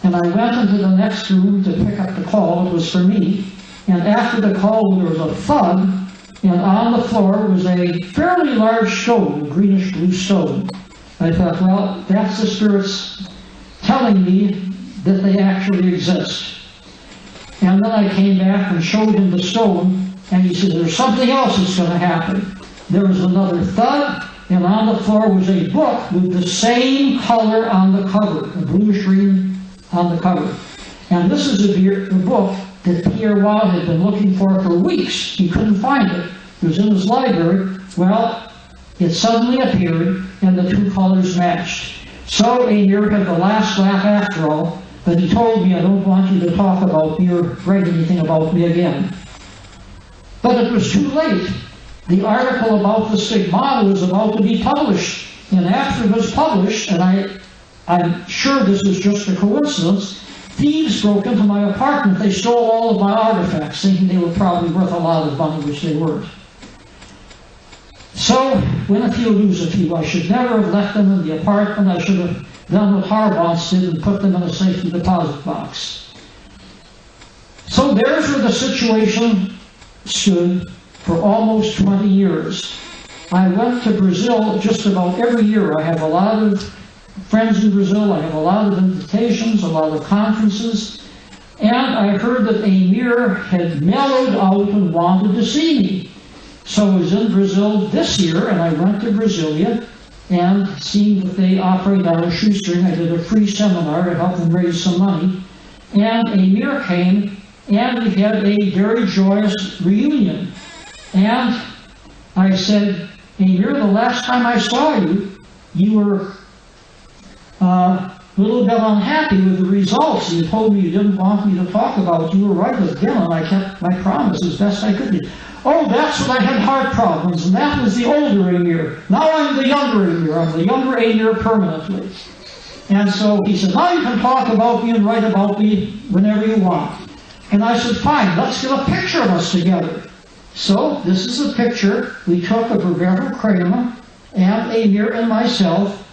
and I went into the next room to pick up the call. It was for me. And after the call, there was a thud, and on the floor was a fairly large stone, a greenish-blue stone. I thought, well, that's the spirits telling me that they actually exist. And then I came back and showed him the stone, and he said, there's something else that's going to happen. There was another thud, and on the floor was a book with the same color on the cover, a bluish-green on the cover. And this is a book that Pierre Wilde had been looking for weeks. He couldn't find it. It was in his library. Well, it suddenly appeared and the two colors matched. So Amyr had the last laugh after all, but he told me, I don't want you to talk about me or write anything about me again. But it was too late. The article about the stigmata was about to be published, and after it was published, and I'm sure this was just a coincidence, thieves broke into my apartment. They stole all of my artifacts, thinking they were probably worth a lot of money, which they weren't. So, win a few, lose a few. I should never have left them in the apartment. I should have done what Harbons did and put them in a safety deposit box. So there's where the situation stood for almost 20 years. I went to Brazil just about every year. I have a lot of friends in Brazil. I have a lot of invitations, a lot of conferences. And I heard that Amyr had mellowed out and wanted to see me. So I was in Brazil this year, and I went to Brasilia, and seeing that they operate on a shoestring, I did a free seminar to help them raise some money. And Amyr came, and we had a very joyous reunion. And I said, Amyr, the last time I saw you, you were a little bit unhappy with the results. You told me you didn't want me to talk about it. You were right again, and I kept my promise as best I could be. Oh, that's when I had heart problems, and that was the older Amyr. Now I'm the younger Amyr. I'm the younger Amyr permanently. And so he said, now you can talk about me and write about me whenever you want. And I said, fine, let's get a picture of us together. So this is a picture we took of Roberto Kramer and Amyr and myself,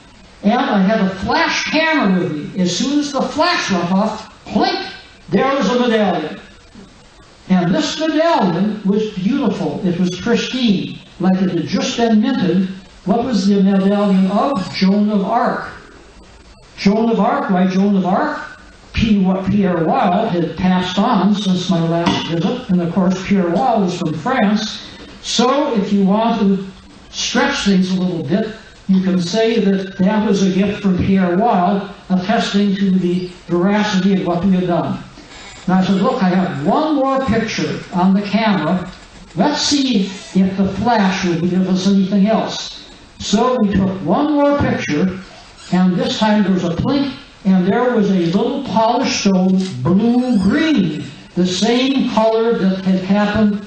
and I had a flash camera with me. As soon as the flash went off, plink, there was a medallion. And this medallion was beautiful. It was pristine, like it had just been minted. What was the medallion of? Joan of Arc. Joan of Arc, why Joan of Arc? Pierre Weil had passed on since my last visit, and of course Pierre Weil was from France. So if you want to stretch things a little bit, you can say that that was a gift from Pierre Weil, attesting to the veracity of what we had done. And I said, look, I have one more picture on the camera. Let's see if the flash will give us anything else. So we took one more picture, and this time there was a blink, and there was a little polished stone, blue-green, the same color that had happened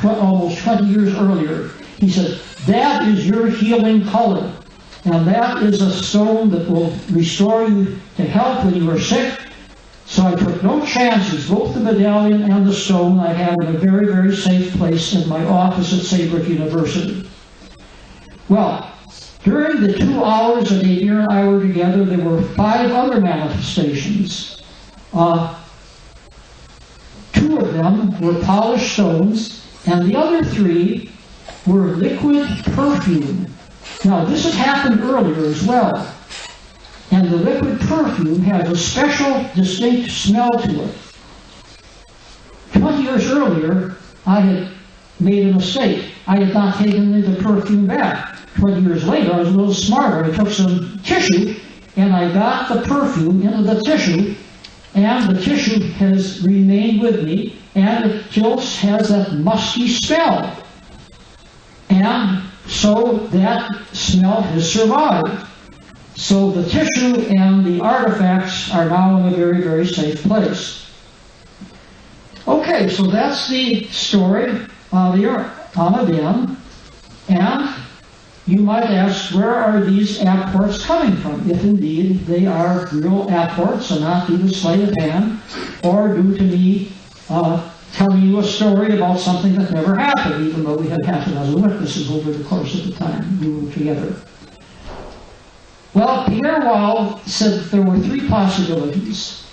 almost 20 years earlier. He said, that is your healing color, and that is a stone that will restore you to health when you are sick. So I took no chances. Both the medallion and the stone I have in a very, very safe place in my office at Saybrook University. Well, during the 2 hours that Amyr and I were together, there were 5 other manifestations. 2 of them were polished stones, and the other 3 were liquid perfume. Now, this had happened earlier as well. And the liquid perfume has a special, distinct smell to it. 20 years earlier, I had made a mistake. I had not taken the perfume back. 20 years later, I was a little smarter. I took some tissue, and I got the perfume into the tissue, and the tissue has remained with me, and it still has that musky smell. And so that smell has survived. So the tissue and the artifacts are now in a very, very safe place. Okay, so that's the story of the Amiden. And you might ask, where are these apports coming from? If indeed they are real apports and not due to sleight of hand or due to me telling you a story about something that never happened, even though we had half a dozen witnesses over the course of the time we were together. Well, Pierre Weil said that there were 3 possibilities.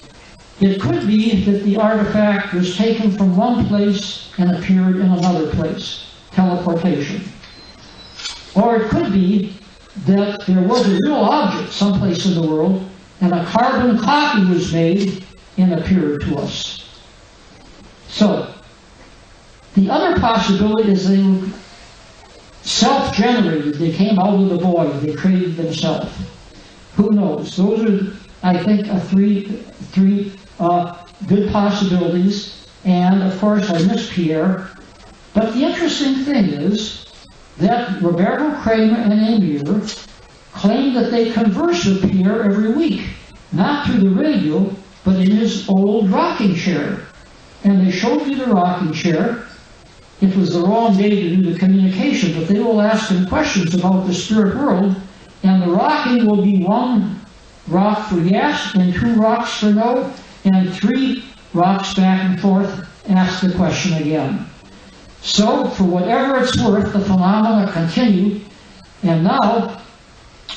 It could be that the artifact was taken from one place and appeared in another place, teleportation. Or it could be that there was a real object someplace in the world, and a carbon copy was made and appeared to us. So, the other possibility is they were self-generated. They came out of the void. They created themselves. Who knows? Those are, I think, three good possibilities. And, of course, I miss Pierre. But the interesting thing is that Roberto Kramer and Amyr claimed that they conversed with Pierre every week, not through the radio, but in his old rocking chair. And they showed me the rocking chair. It was the wrong day to do the communication, but they will ask him questions about the spirit world, and the rocking will be 1 rock for yes, and 2 rocks for no, and 3 rocks back and forth, ask the question again. So, for whatever it's worth, the phenomena continue, and now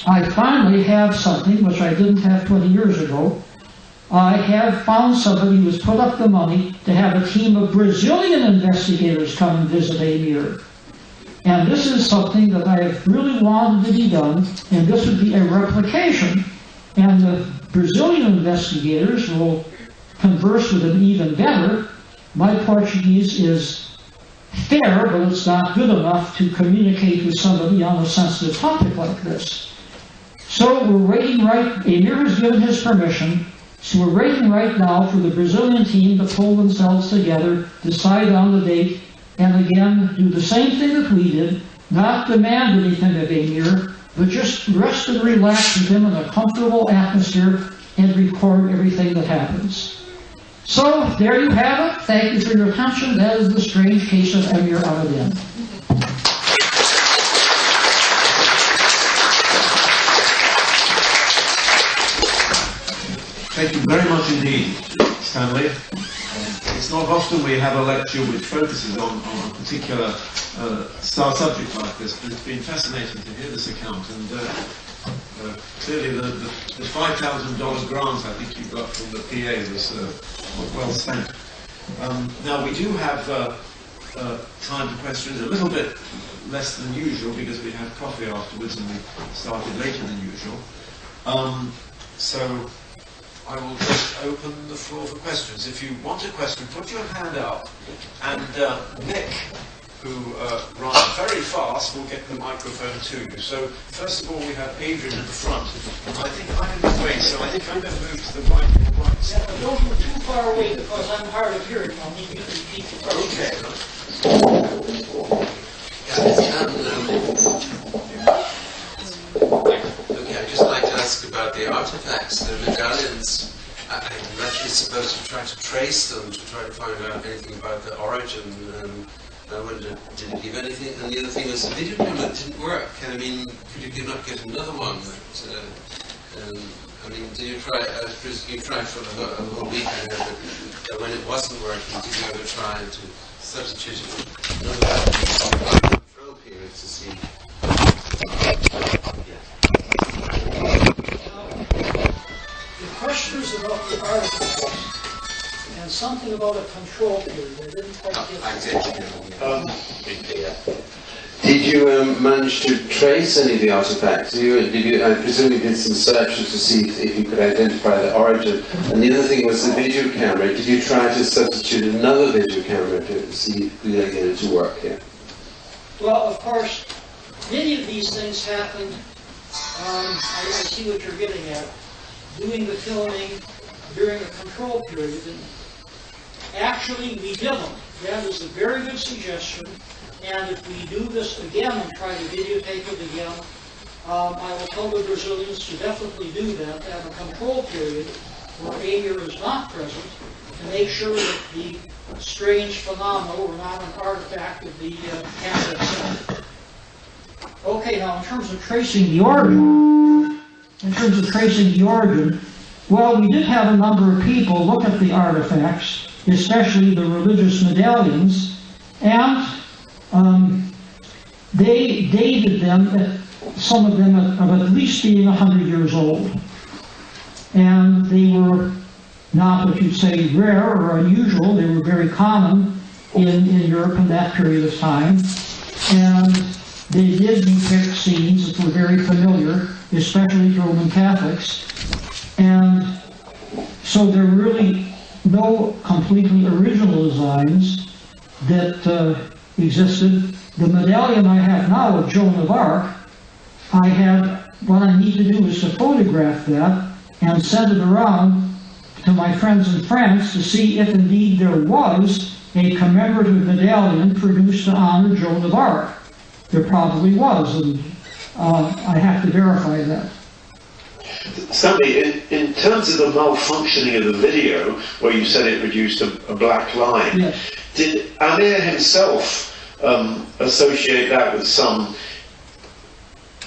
I finally have something which I didn't have 20 years ago. I have found somebody who has put up the money to have a team of Brazilian investigators come and visit Amyr. And this is something that I have really wanted to be done, and this would be a replication. And the Brazilian investigators will converse with him even better. My Portuguese is fair, but it's not good enough to communicate with somebody on a sensitive topic like this. So we're waiting Amyr has given his permission, so we're waiting right now for the Brazilian team to pull themselves together, decide on the date, and again, do the same thing that we did, not demand anything of Amyr, but just rest and relax with him in a comfortable atmosphere and record everything that happens. So, there you have it. Thank you for your attention. That is the strange case of Amyr Amiden. Thank you very much indeed, Stanley. It's not often we have a lecture which focuses on a particular star subject like this, but it's been fascinating to hear this account. And clearly the $5,000 grant I think you got from the PA was well spent. Now we do have time for questions, a little bit less than usual because we had coffee afterwards and we started later than usual. So I will just open the floor for questions. If you want a question, put your hand up, and Nick, who runs very fast, will get the microphone to you. So first of all, we have Adrian at the front. I think I'm in the way, so I think I'm going to move to the right. Yeah, but don't move too far away because I'm hard of hearing. I'll need you to repeat the question. Okay, I'd just like to ask about the artifacts, the medallions. I'm actually supposed to try to trace them, to try to find out anything about the origin. I wondered, did it give anything? And the other thing was, the video camera didn't work. I mean, could you not get another one? I mean, did you try? You tried for a whole week, but when it wasn't working, did you ever try to substitute it with another control period to see? The question is about the artifacts and something about a control period. I didn't quite get Did you manage to trace any of the artifacts? I presume you did some searches to see if you could identify the origin. And the other thing was the video camera. Did you try to substitute another video camera to see if you could get it to work? Yeah. Well, of course, many of these things happened. I see what you're getting at. Doing the filming during a control period. And actually, we did them. That is a very good suggestion. And if we do this again and try to videotape it again, I will tell the Brazilians to definitely do that at a control period where Amyr is not present to make sure that the strange phenomena were not an artifact of the camera itself. Okay, now in terms of tracing the origin, well, we did have a number of people look at the artifacts, especially the religious medallions, and they dated them, some of them of at least being 100 years old. And they were not what you'd say rare or unusual, they were very common in Europe in that period of time. And they did depict scenes that were very familiar, especially to Roman Catholics. And so there are really no completely original designs that existed. The medallion I have now of Joan of Arc, what I need to do is to photograph that and send it around to my friends in France to see if indeed there was a commemorative medallion produced to honor Joan of Arc. there probably was, and I have to verify that. Stanley, in terms of the malfunctioning of the video, where you said it produced a black line, Yes. did Amyr himself associate that with some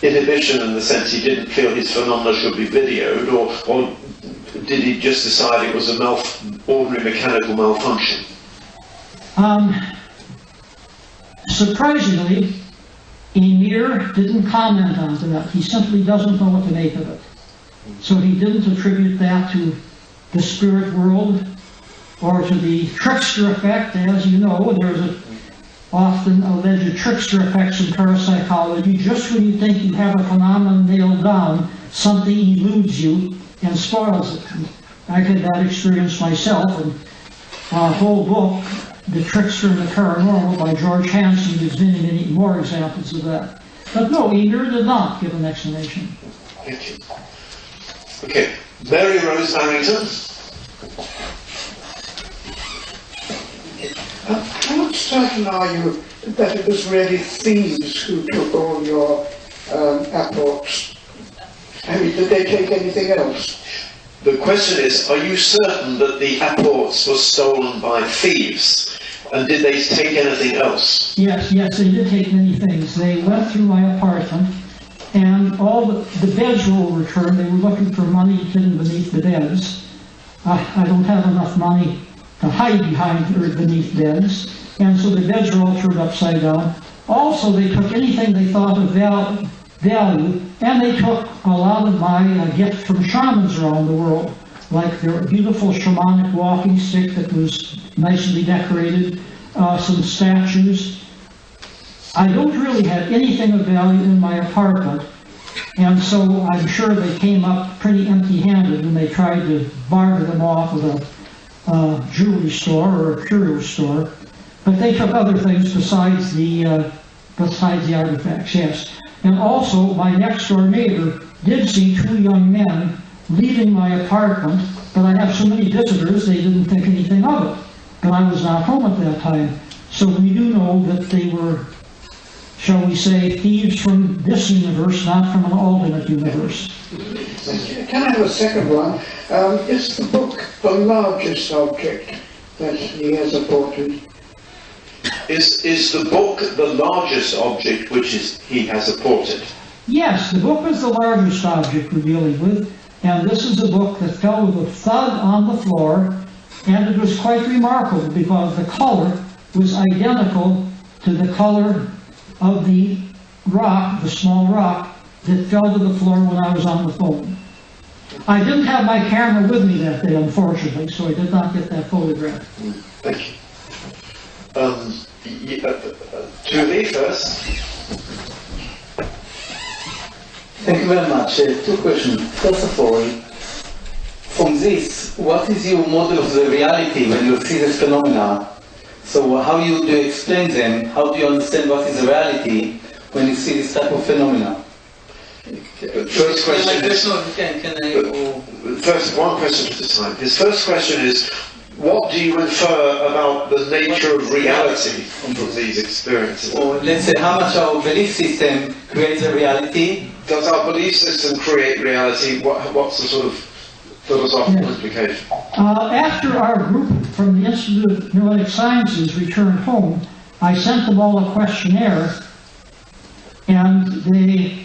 inhibition in the sense he didn't feel his phenomena should be videoed, or did he just decide it was an ordinary mechanical malfunction? Surprisingly, Amyr didn't comment on that. He simply doesn't know what to make of it. So he didn't attribute that to the spirit world or to the trickster effect. As you know, there's often alleged trickster effects in parapsychology. Just when you think you have a phenomenon nailed down, something eludes you and spoils it. And I've had that experience myself, and a whole book, The Trickster and the Paranormal by George Hansen, gives many, many more examples of that. But no, Amyr did not give an explanation. Thank you. Okay, Mary Rose Barrington. How much certain are you that it was really thieves who took all your apports? I mean, did they take anything else? The question is, are you certain that the apports were stolen by thieves? And did they take anything else? Yes, they did take many things. They went through my apartment, and all the beds were returned. They were looking for money hidden beneath the beds. I don't have enough money to hide behind or beneath beds, and so the beds were all turned upside down. Also, they took anything they thought of value, and they took a lot of my gift from shamans around the world, like their beautiful shamanic walking stick that was nicely decorated, some statues. I don't really have anything of value in my apartment, and so I'm sure they came up pretty empty-handed when they tried to barter them off with a jewelry store or a curio store. But they took other things besides the artifacts, yes. And also, my next-door neighbor did see two young men leaving my apartment, but I have so many visitors, they didn't think anything of it. But I was not home at that time. So we do know that they were, shall we say, thieves from this universe, not from an alternate universe. Can I have a second one? Is the book the largest object that he has apported? Is the book the largest object which he has apported? Yes, the book is the largest object we're dealing with, and this is a book that fell with a thud on the floor, and it was quite remarkable because the color was identical to the color of the rock, the small rock, that fell to the floor when I was on the phone. I didn't have my camera with me that day, unfortunately, so I did not get that photograph. Thank you. To me first. Thank you very much. Two questions. First of all, from this, what is your model of the reality when you see the phenomena? So how do you explain them? How do you understand what is the reality when you see this type of phenomena? First question is, first, one question at a time. His first question is, what do you infer about the nature of reality from these experiences? Or let's say, how much our belief system creates a reality? Does our belief system create reality? What's the sort of philosophical implication? After our group from the Institute of Noetic Sciences returned home, I sent them all a questionnaire, and they,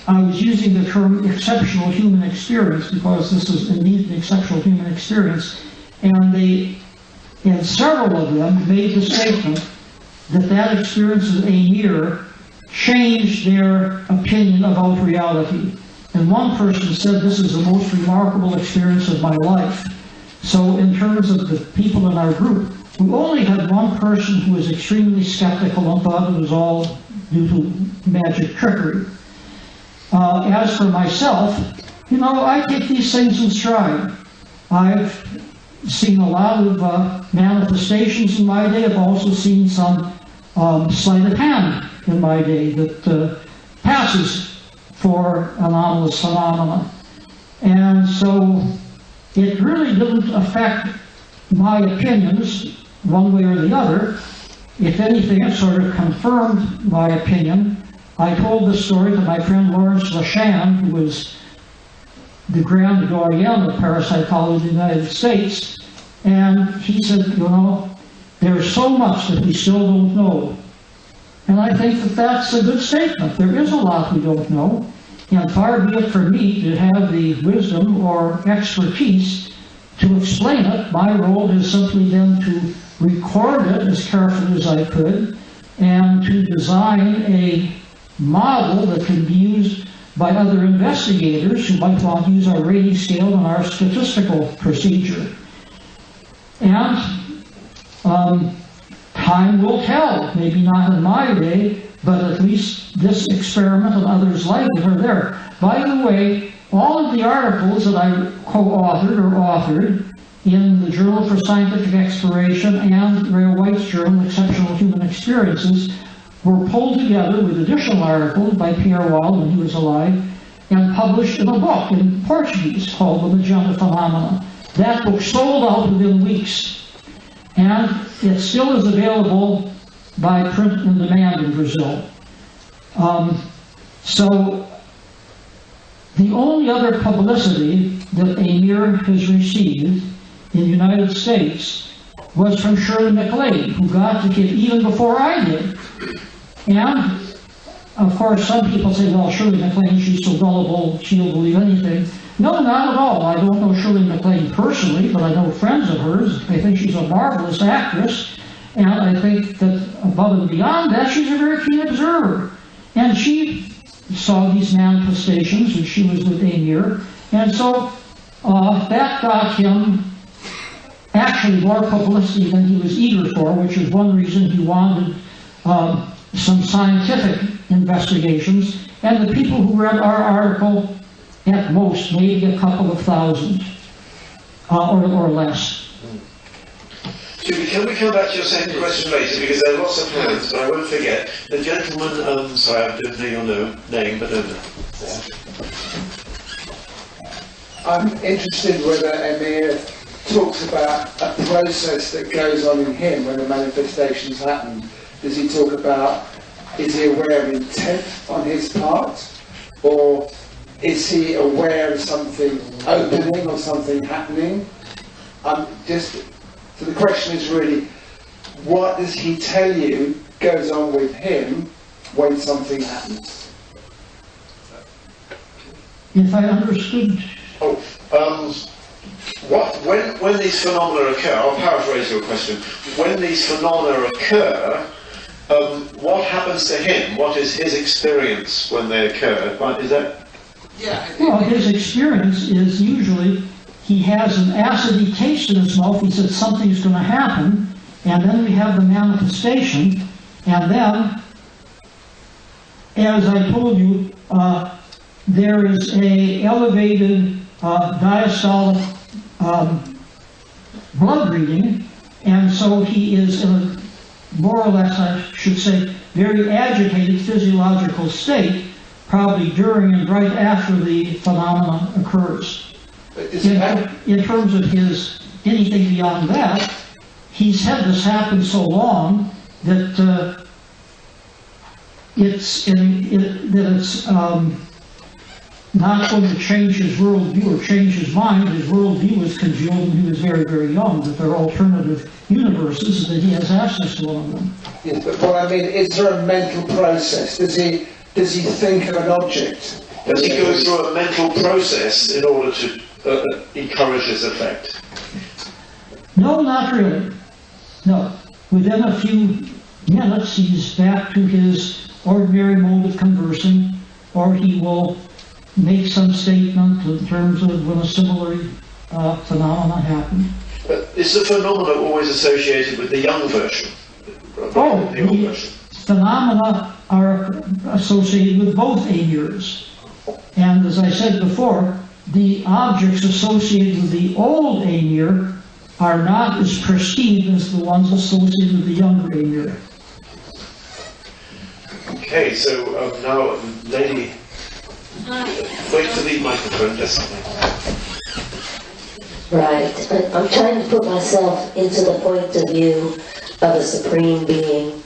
I was using the term exceptional human experience because this is indeed an exceptional human experience, and several of them made the statement that that experience of Amyr changed their opinion about reality. And one person said, this is the most remarkable experience of my life. So in terms of the people in our group, we only had one person who was extremely skeptical and thought it was all due to magic trickery. As for myself, I take these things in stride. I've seen a lot of manifestations in my day. I've also seen some sleight of hand in my day that passes for anomalous phenomena. And so it really didn't affect my opinions one way or the other. if anything, it sort of confirmed my opinion. I told this story to my friend Lawrence Lachan, who was the grand doyen of parapsychology in the United States, and he said, you know, there's so much that we still don't know. And I think that that's a good statement. There is a lot we don't know, and far be it for me to have the wisdom or expertise to explain it. My role has simply been to record it as carefully as I could and to design a model that can be used by other investigators who might want to use our rating scale and our statistical procedure. And time will tell, maybe not in my day, but at least this experiment and others like it are there. By the way, all of the articles that I co-authored or authored in the Journal for Scientific Exploration and Ray White's journal, Exceptional Human Experiences, were pulled together with additional articles by Pierre Wilde when he was alive and published in a book in Portuguese called The Magenta Phenomena. That book sold out within weeks, and it still is available by print and demand in Brazil. So the only other publicity that Amyr has received in the United States was from Shirley MacLaine, who got to it even before I did. And, of course, some people say, well, Shirley MacLaine, she's so gullible, she'll believe anything. No, not at all. I don't know Shirley MacLaine personally, but I know friends of hers. I think she's a marvelous actress, and I think that above and beyond that, she's a very keen observer. And she saw these manifestations when she was with Amyr, and so that got him actually more publicity than he was eager for, which is one reason he wanted some scientific investigations, and the people who read our article, at most, maybe a couple of thousand, or less. Julie, can we come back to your second question later, because there are lots of hands, but I won't forget. The gentleman, sorry, I don't know your name, but over there. I'm interested whether Amyr talks about a process that goes on in him when the manifestations happen. Does he talk about, is he aware of intent on his part, or is he aware of something opening or something happening? So the question is really, what does he tell you goes on with him when something happens? If I understood. When these phenomena occur, I'll paraphrase your question. When these phenomena occur, what happens to him? What is his experience when they occur? Is that? Yeah. Well, his experience is usually he has an acidy taste in his mouth. He says something's going to happen, and then we have the manifestation, and then, as I told you, there is a elevated diastolic blood reading, and so he is in a more or less, I should say, very agitated physiological state, probably during and right after the phenomena occurs. In terms of his anything beyond that, he's had this happen so long that it's not going to change his worldview or change his mind. His worldview was congealed when he was very, very young, that there are alternative universes, that he has access to all of them. Yes, but what I mean, is there a mental process? Does he think of an object? Does he go through a mental process in order to encourage this effect? No, not really. No. Within a few minutes, he's back to his ordinary mode of conversing, or he will make some statement in terms of when a similar phenomena happened. Is the phenomena always associated with the young version? Oh, the phenomena are associated with both Amyrs. And as I said before, the objects associated with the old Amyr are not as pristine as the ones associated with the younger Amyr. Okay, so now, lady, wait for the microphone, just Right. I'm trying to put myself into the point of view of a supreme being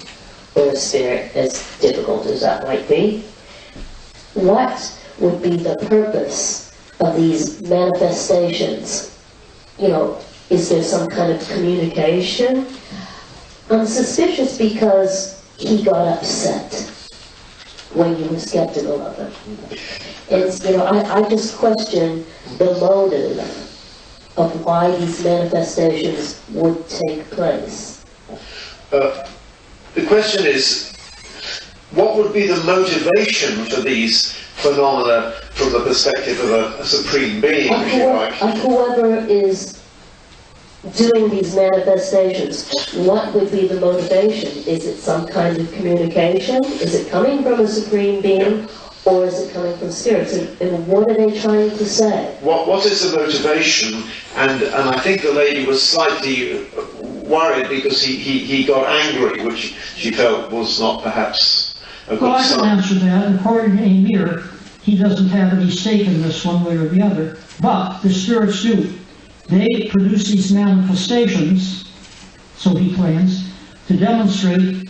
or a spirit, as difficult as that might be. What would be the purpose of these manifestations? You know, is there some kind of communication? I'm suspicious because he got upset when you were skeptical of him. And, you know, I just question the motive of why these manifestations would take place. The question is, what would be the motivation for these phenomena from the perspective of a supreme being, if you like? Of whoever is doing these manifestations, what would be the motivation? Is it some kind of communication? Is it coming from a supreme being? Or is it coming from spirits? And what are they trying to say? What is the motivation? And I think the lady was slightly worried because he got angry, which she felt was not perhaps a good Well, I sign. can answer that. According to Amyr, he doesn't have any stake in this one way or the other. But the spirits do. They produce these manifestations, so he claims, to demonstrate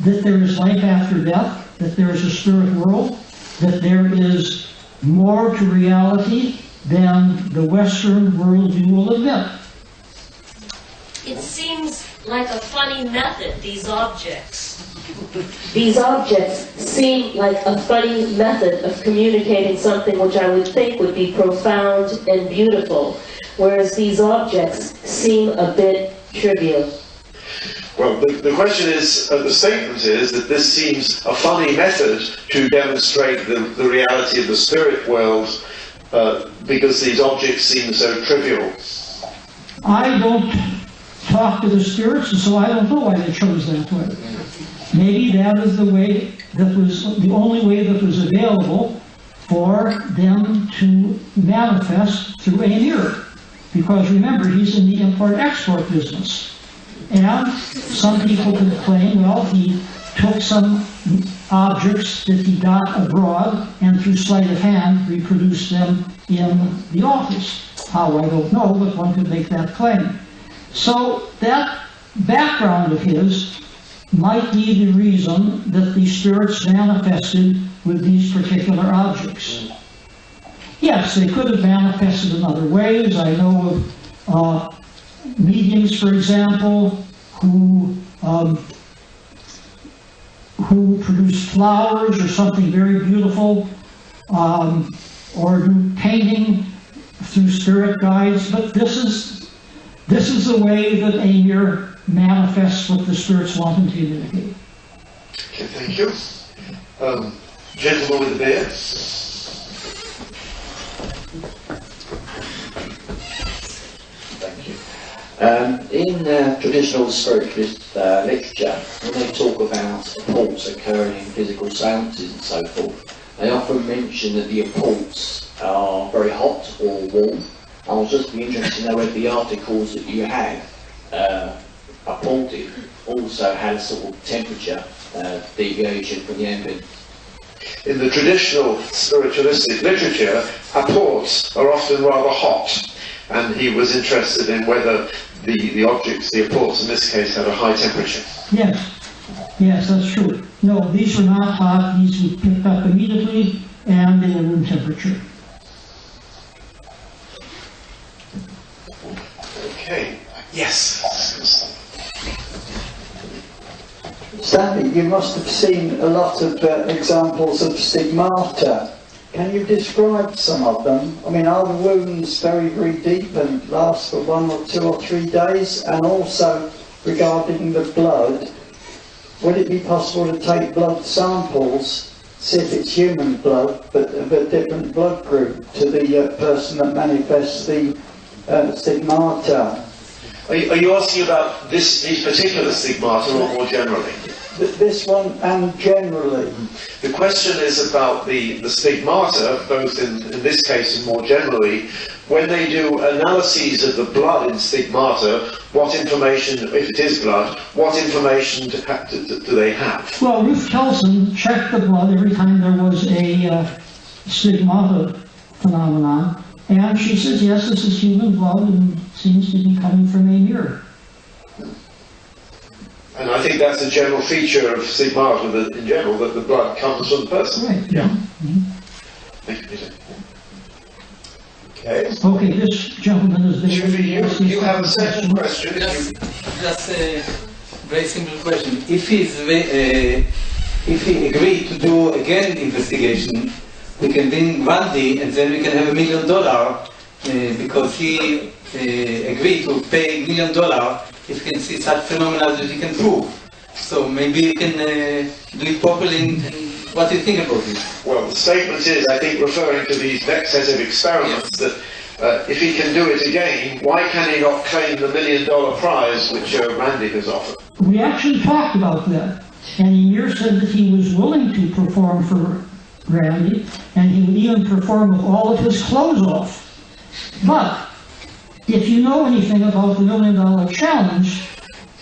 that there is life after death, that there is a spirit world, that there is more to reality than the Western worldview will admit. It seems like a funny method, these objects. These objects seem like a funny method of communicating something which I would think would be profound and beautiful, whereas these objects seem a bit trivial. Well, the question is, the statement is that this seems a funny method to demonstrate the reality of the spirit world because these objects seem so trivial. I don't talk to the spirits, and so I don't know why they chose that way. Maybe that is the way that was the only way that was available for them to manifest through Amyr. Because remember, he's in the import-export business. And some people could claim, well, he took some objects that he got abroad and through sleight of hand reproduced them in the office. How, I don't know, but one could make that claim. So that background of his might be the reason that the spirits manifested with these particular objects. Yes, they could have manifested in other ways. I know of mediums, for example, who produce flowers or something very beautiful, or do painting through spirit guides. But this is the way that Amyr manifests what the spirits want him to communicate. Okay, thank you. Gentleman with the beard. Thank you. In traditional spiritualist literature, when they talk about apports occurring in physical seances and so forth, they often mention that the apports are very hot or warm. I was just interested to know whether the articles that you had apported also had a sort of temperature deviation from the ambient. In the traditional spiritualistic literature, apports are often rather hot, and he was interested in whether the objects, the apports in this case, had a high temperature. Yes, that's true. No, these were not hot. These were picked up immediately, and they were room temperature. Okay. Yes. Stanley, you must have seen a lot of examples of stigmata. Can you describe some of them? I mean, are the wounds very, very deep and last for 1 or 2 or 3 days? And also, regarding the blood, would it be possible to take blood samples, see if it's human blood, but of a different blood group, to the person that manifests the stigmata? Are you asking about these particular stigmata or more generally? This one and generally. The question is about the stigmata, both in this case and more generally. When they do analyses of the blood in stigmata, what information, if it is blood, what information do they have? Well, Ruth Kelson checked the blood every time there was a stigmata phenomenon, and she says, yes, this is human blood and seems to be coming from Amyr. think that's a general feature of stigmata that, in general, that the blood comes from the person. Right. Yeah. Mhm. Thank you, Peter. Okay. Okay, this gentleman has been... Judy, you have a second question. Just a very simple question. If he agreed to do again investigation, we can bring Randy and then we can have $1 million because he agreed to pay $1 million if he can see such phenomena that he can prove. So maybe we can do it properly. What do you think about it? Well, the statement is, I think, referring to these next set of experiments, that if he can do it again, why can he not claim the $1 million prize which Randy has offered? We actually talked about that, and Amyr said that he was willing to perform for Randy, and he would even perform with all of his clothes off. But if you know anything about the $1 million challenge,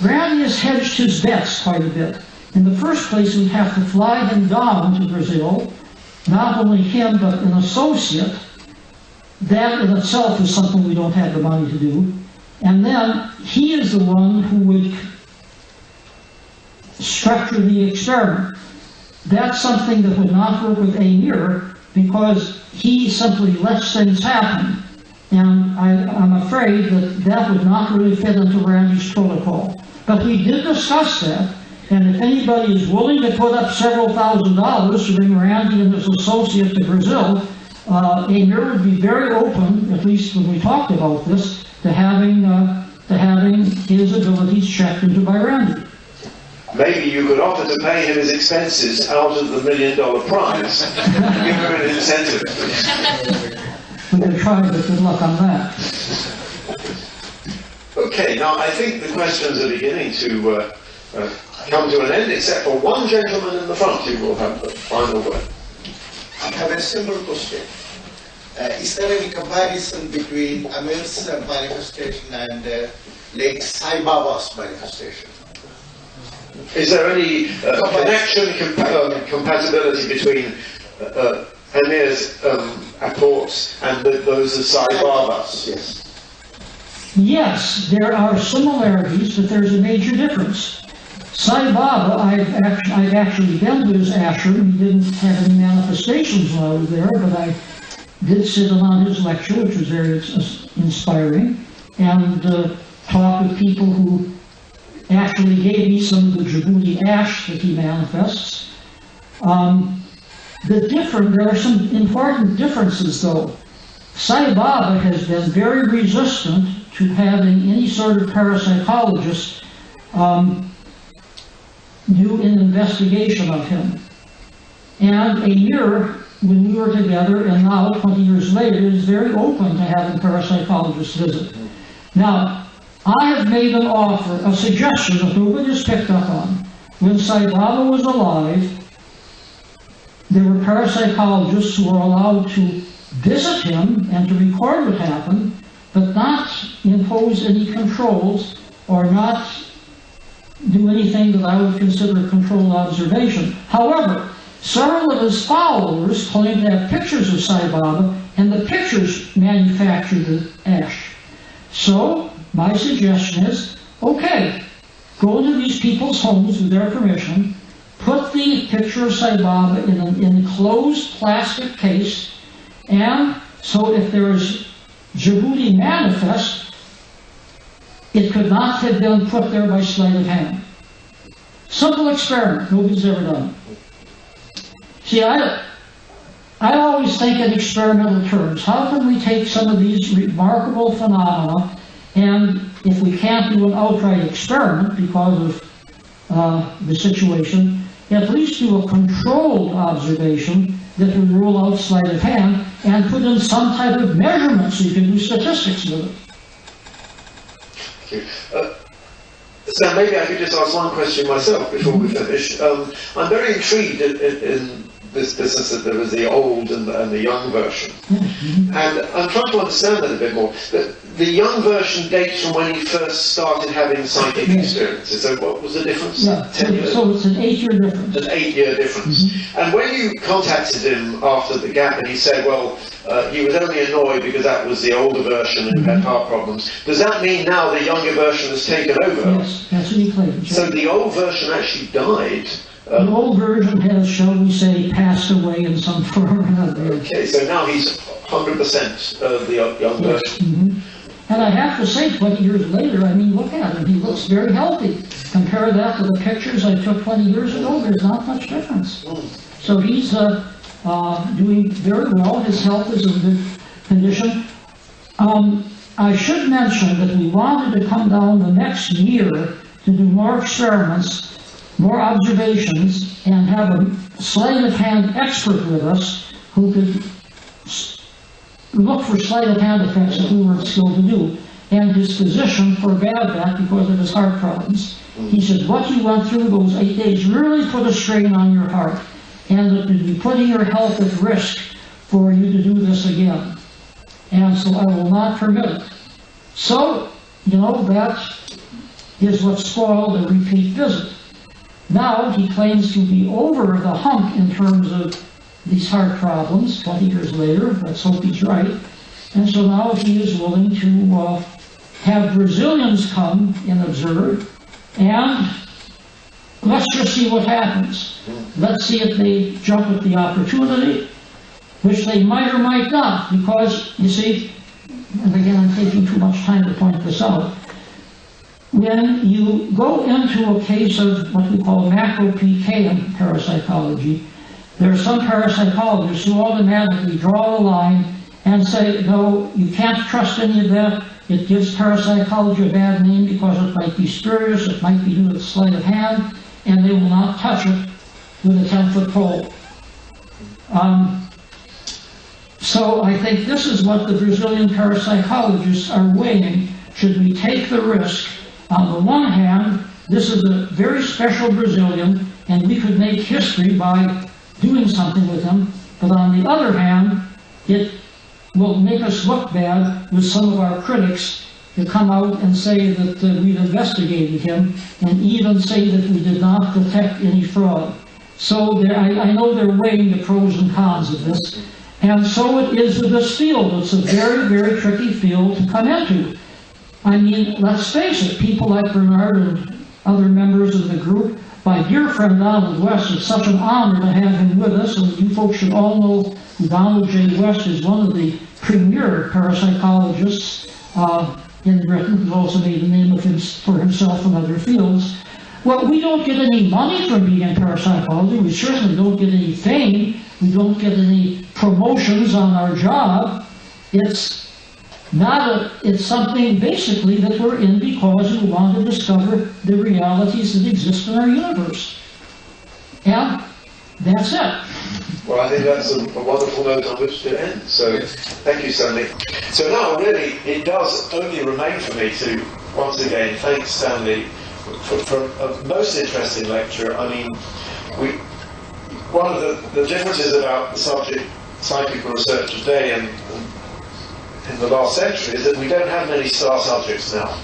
Randy has hedged his bets quite a bit. In the first place, we'd have to fly him down to Brazil, not only him, but an associate. That in itself is something we don't have the money to do. And then he is the one who would structure the experiment. That's something that would not work with Amyr because he simply lets things happen. And I'm afraid that that would not really fit into Randy's protocol. But we did discuss that, and if anybody is willing to put up several $1,000s to bring Randy and his associate to Brazil, Amyr would be very open, at least when we talked about this, to having his abilities checked into by Randy. Maybe you could offer to pay him his expenses out of the $1 million prize. Give him an incentive. We could try, but good luck on that. Okay, now I think the questions are beginning to come to an end, except for one gentleman in the front who will have the final word. I have a simple question. Is there any comparison between Amyr's manifestation and late Sai Baba's manifestation? Is there any connection, compatibility between Amyr's reports and those of Sai Baba's? Yes. Yes, there are similarities, but there's a major difference. Sai Baba, I've actually been to his ashram. He didn't have any manifestations when I was there, but I did sit in on his lecture, which was very inspiring, and talked with people who actually gave me some of the Djibouti ash that he manifests. There are some important differences, though. Sai Baba has been very resistant to having any sort of parapsychologist do an investigation of him. And Amyr, when we were together, and now 20 years later, is very open to having parapsychologists visit. Now, I have made an offer, a suggestion that nobody has picked up on. When Sai Baba was alive, there were parapsychologists who were allowed to visit him and to record what happened, but not impose any controls or not do anything that I would consider a controlled observation. However, several of his followers claim to have pictures of Sai Baba, and the pictures manufactured the ash. So, my suggestion is, okay, go to these people's homes with their permission, put the picture of Sai Baba in an enclosed plastic case, and so if there is Djibouti manifest, it could not have been put there by sleight of hand. Simple experiment, nobody's ever done it. See, I always think in experimental terms. How can we take some of these remarkable phenomena, and if we can't do an outright experiment because of the situation, at least do a controlled observation that would rule out sleight of hand and put in some type of measurement so you can do statistics with it. Thank you. So maybe I could just ask one question myself before we finish. I'm very intrigued in this business that there was the old and the young version. And I'm trying to understand that a bit more. The young version dates from when he first started having psychic experiences. So what was the difference? Yeah, 10 years? so it's an 8-year difference. An 8-year difference. And when you contacted him after the gap and he said, well, he was only annoyed because that was the older version and had heart problems. Does that mean now the younger version has taken over? Yes, that's what he claims. So the old version actually died. The old version has, shall we say, passed away in some form or another. Okay, so now he's 100% of the young version. Mm-hmm. And I have to say, 20 years later, I mean, look at him. He looks very healthy. Compare that to the pictures I took 20 years ago, there's not much difference. So he's doing very well. His health is in good condition. I should mention that we wanted to come down the next year to do more experiments, more observations, and have a sleight-of-hand expert with us who could look for sleight-of-hand effects that we weren't skilled to do. And his physician forbade that because of his heart problems. He said, what you went through those 8 days really put a strain on your heart, and it would be putting your health at risk for you to do this again. And so I will not permit it. So, you know, that is what spoiled a repeat visit. Now he claims to be over the hump in terms of these heart problems 20 years later. Let's hope he's right. And so now he is willing to have Brazilians come and observe, and let's just see what happens. Let's see if they jump at the opportunity, which they might or might not, because, you see, and again I'm taking too much time to point this out, when you go into a case of what we call macro PK in parapsychology, there are some parapsychologists who automatically draw a line and say, no, you can't trust any of that. It gives parapsychology a bad name because it might be spurious, it might be due to sleight of hand, and they will not touch it with a 10-foot pole. So I think this is what the Brazilian parapsychologists are weighing. Should we take the risk? On the one hand, this is a very special Brazilian, and we could make history by doing something with him. But on the other hand, it will make us look bad with some of our critics to come out and say that we've investigated him, and even say that we did not detect any fraud. So I know they're weighing the pros and cons of this. And so it is with this field. It's a very, very tricky field to come into. I mean, let's face it, people like Bernard and other members of the group, my dear friend Donald West, it's such an honor to have him with us, and you folks should all know Donald J. West is one of the premier parapsychologists in Britain, who's also made a name for himself in other fields. Well, we don't get any money from being in parapsychology, we certainly don't get any fame, we don't get any promotions on our job. It's something basically that we're in because we want to discover the realities that exist in our universe. And that's it. Well, I think that's a wonderful note on which to end. So, thank you, Stanley. So now, really, it does only remain for me to, once again, thank Stanley for a most interesting lecture. I mean, one of the differences about the subject psychical research today and in the last century is that we don't have many star subjects now.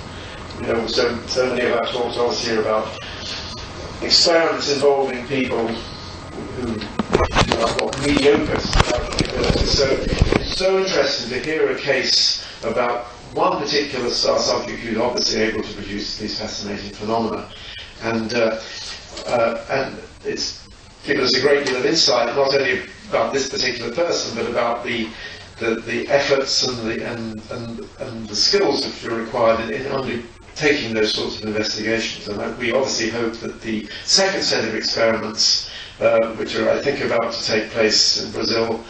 You know, so many of our talks obviously are about experiments involving people who have got mediocre capabilities. So it's so interesting to hear a case about one particular star subject who's obviously able to produce these fascinating phenomena. And it's given us a great deal of insight, not only about this particular person, but about the efforts and the skills which are required in undertaking those sorts of investigations. And we obviously hope that the second set of experiments, which are, I think, about to take place in Brazil,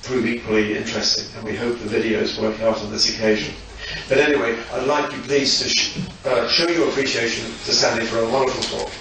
prove equally interesting. And we hope the videos work out on this occasion. But anyway, I'd like you please to show your appreciation to Stanley for a wonderful talk.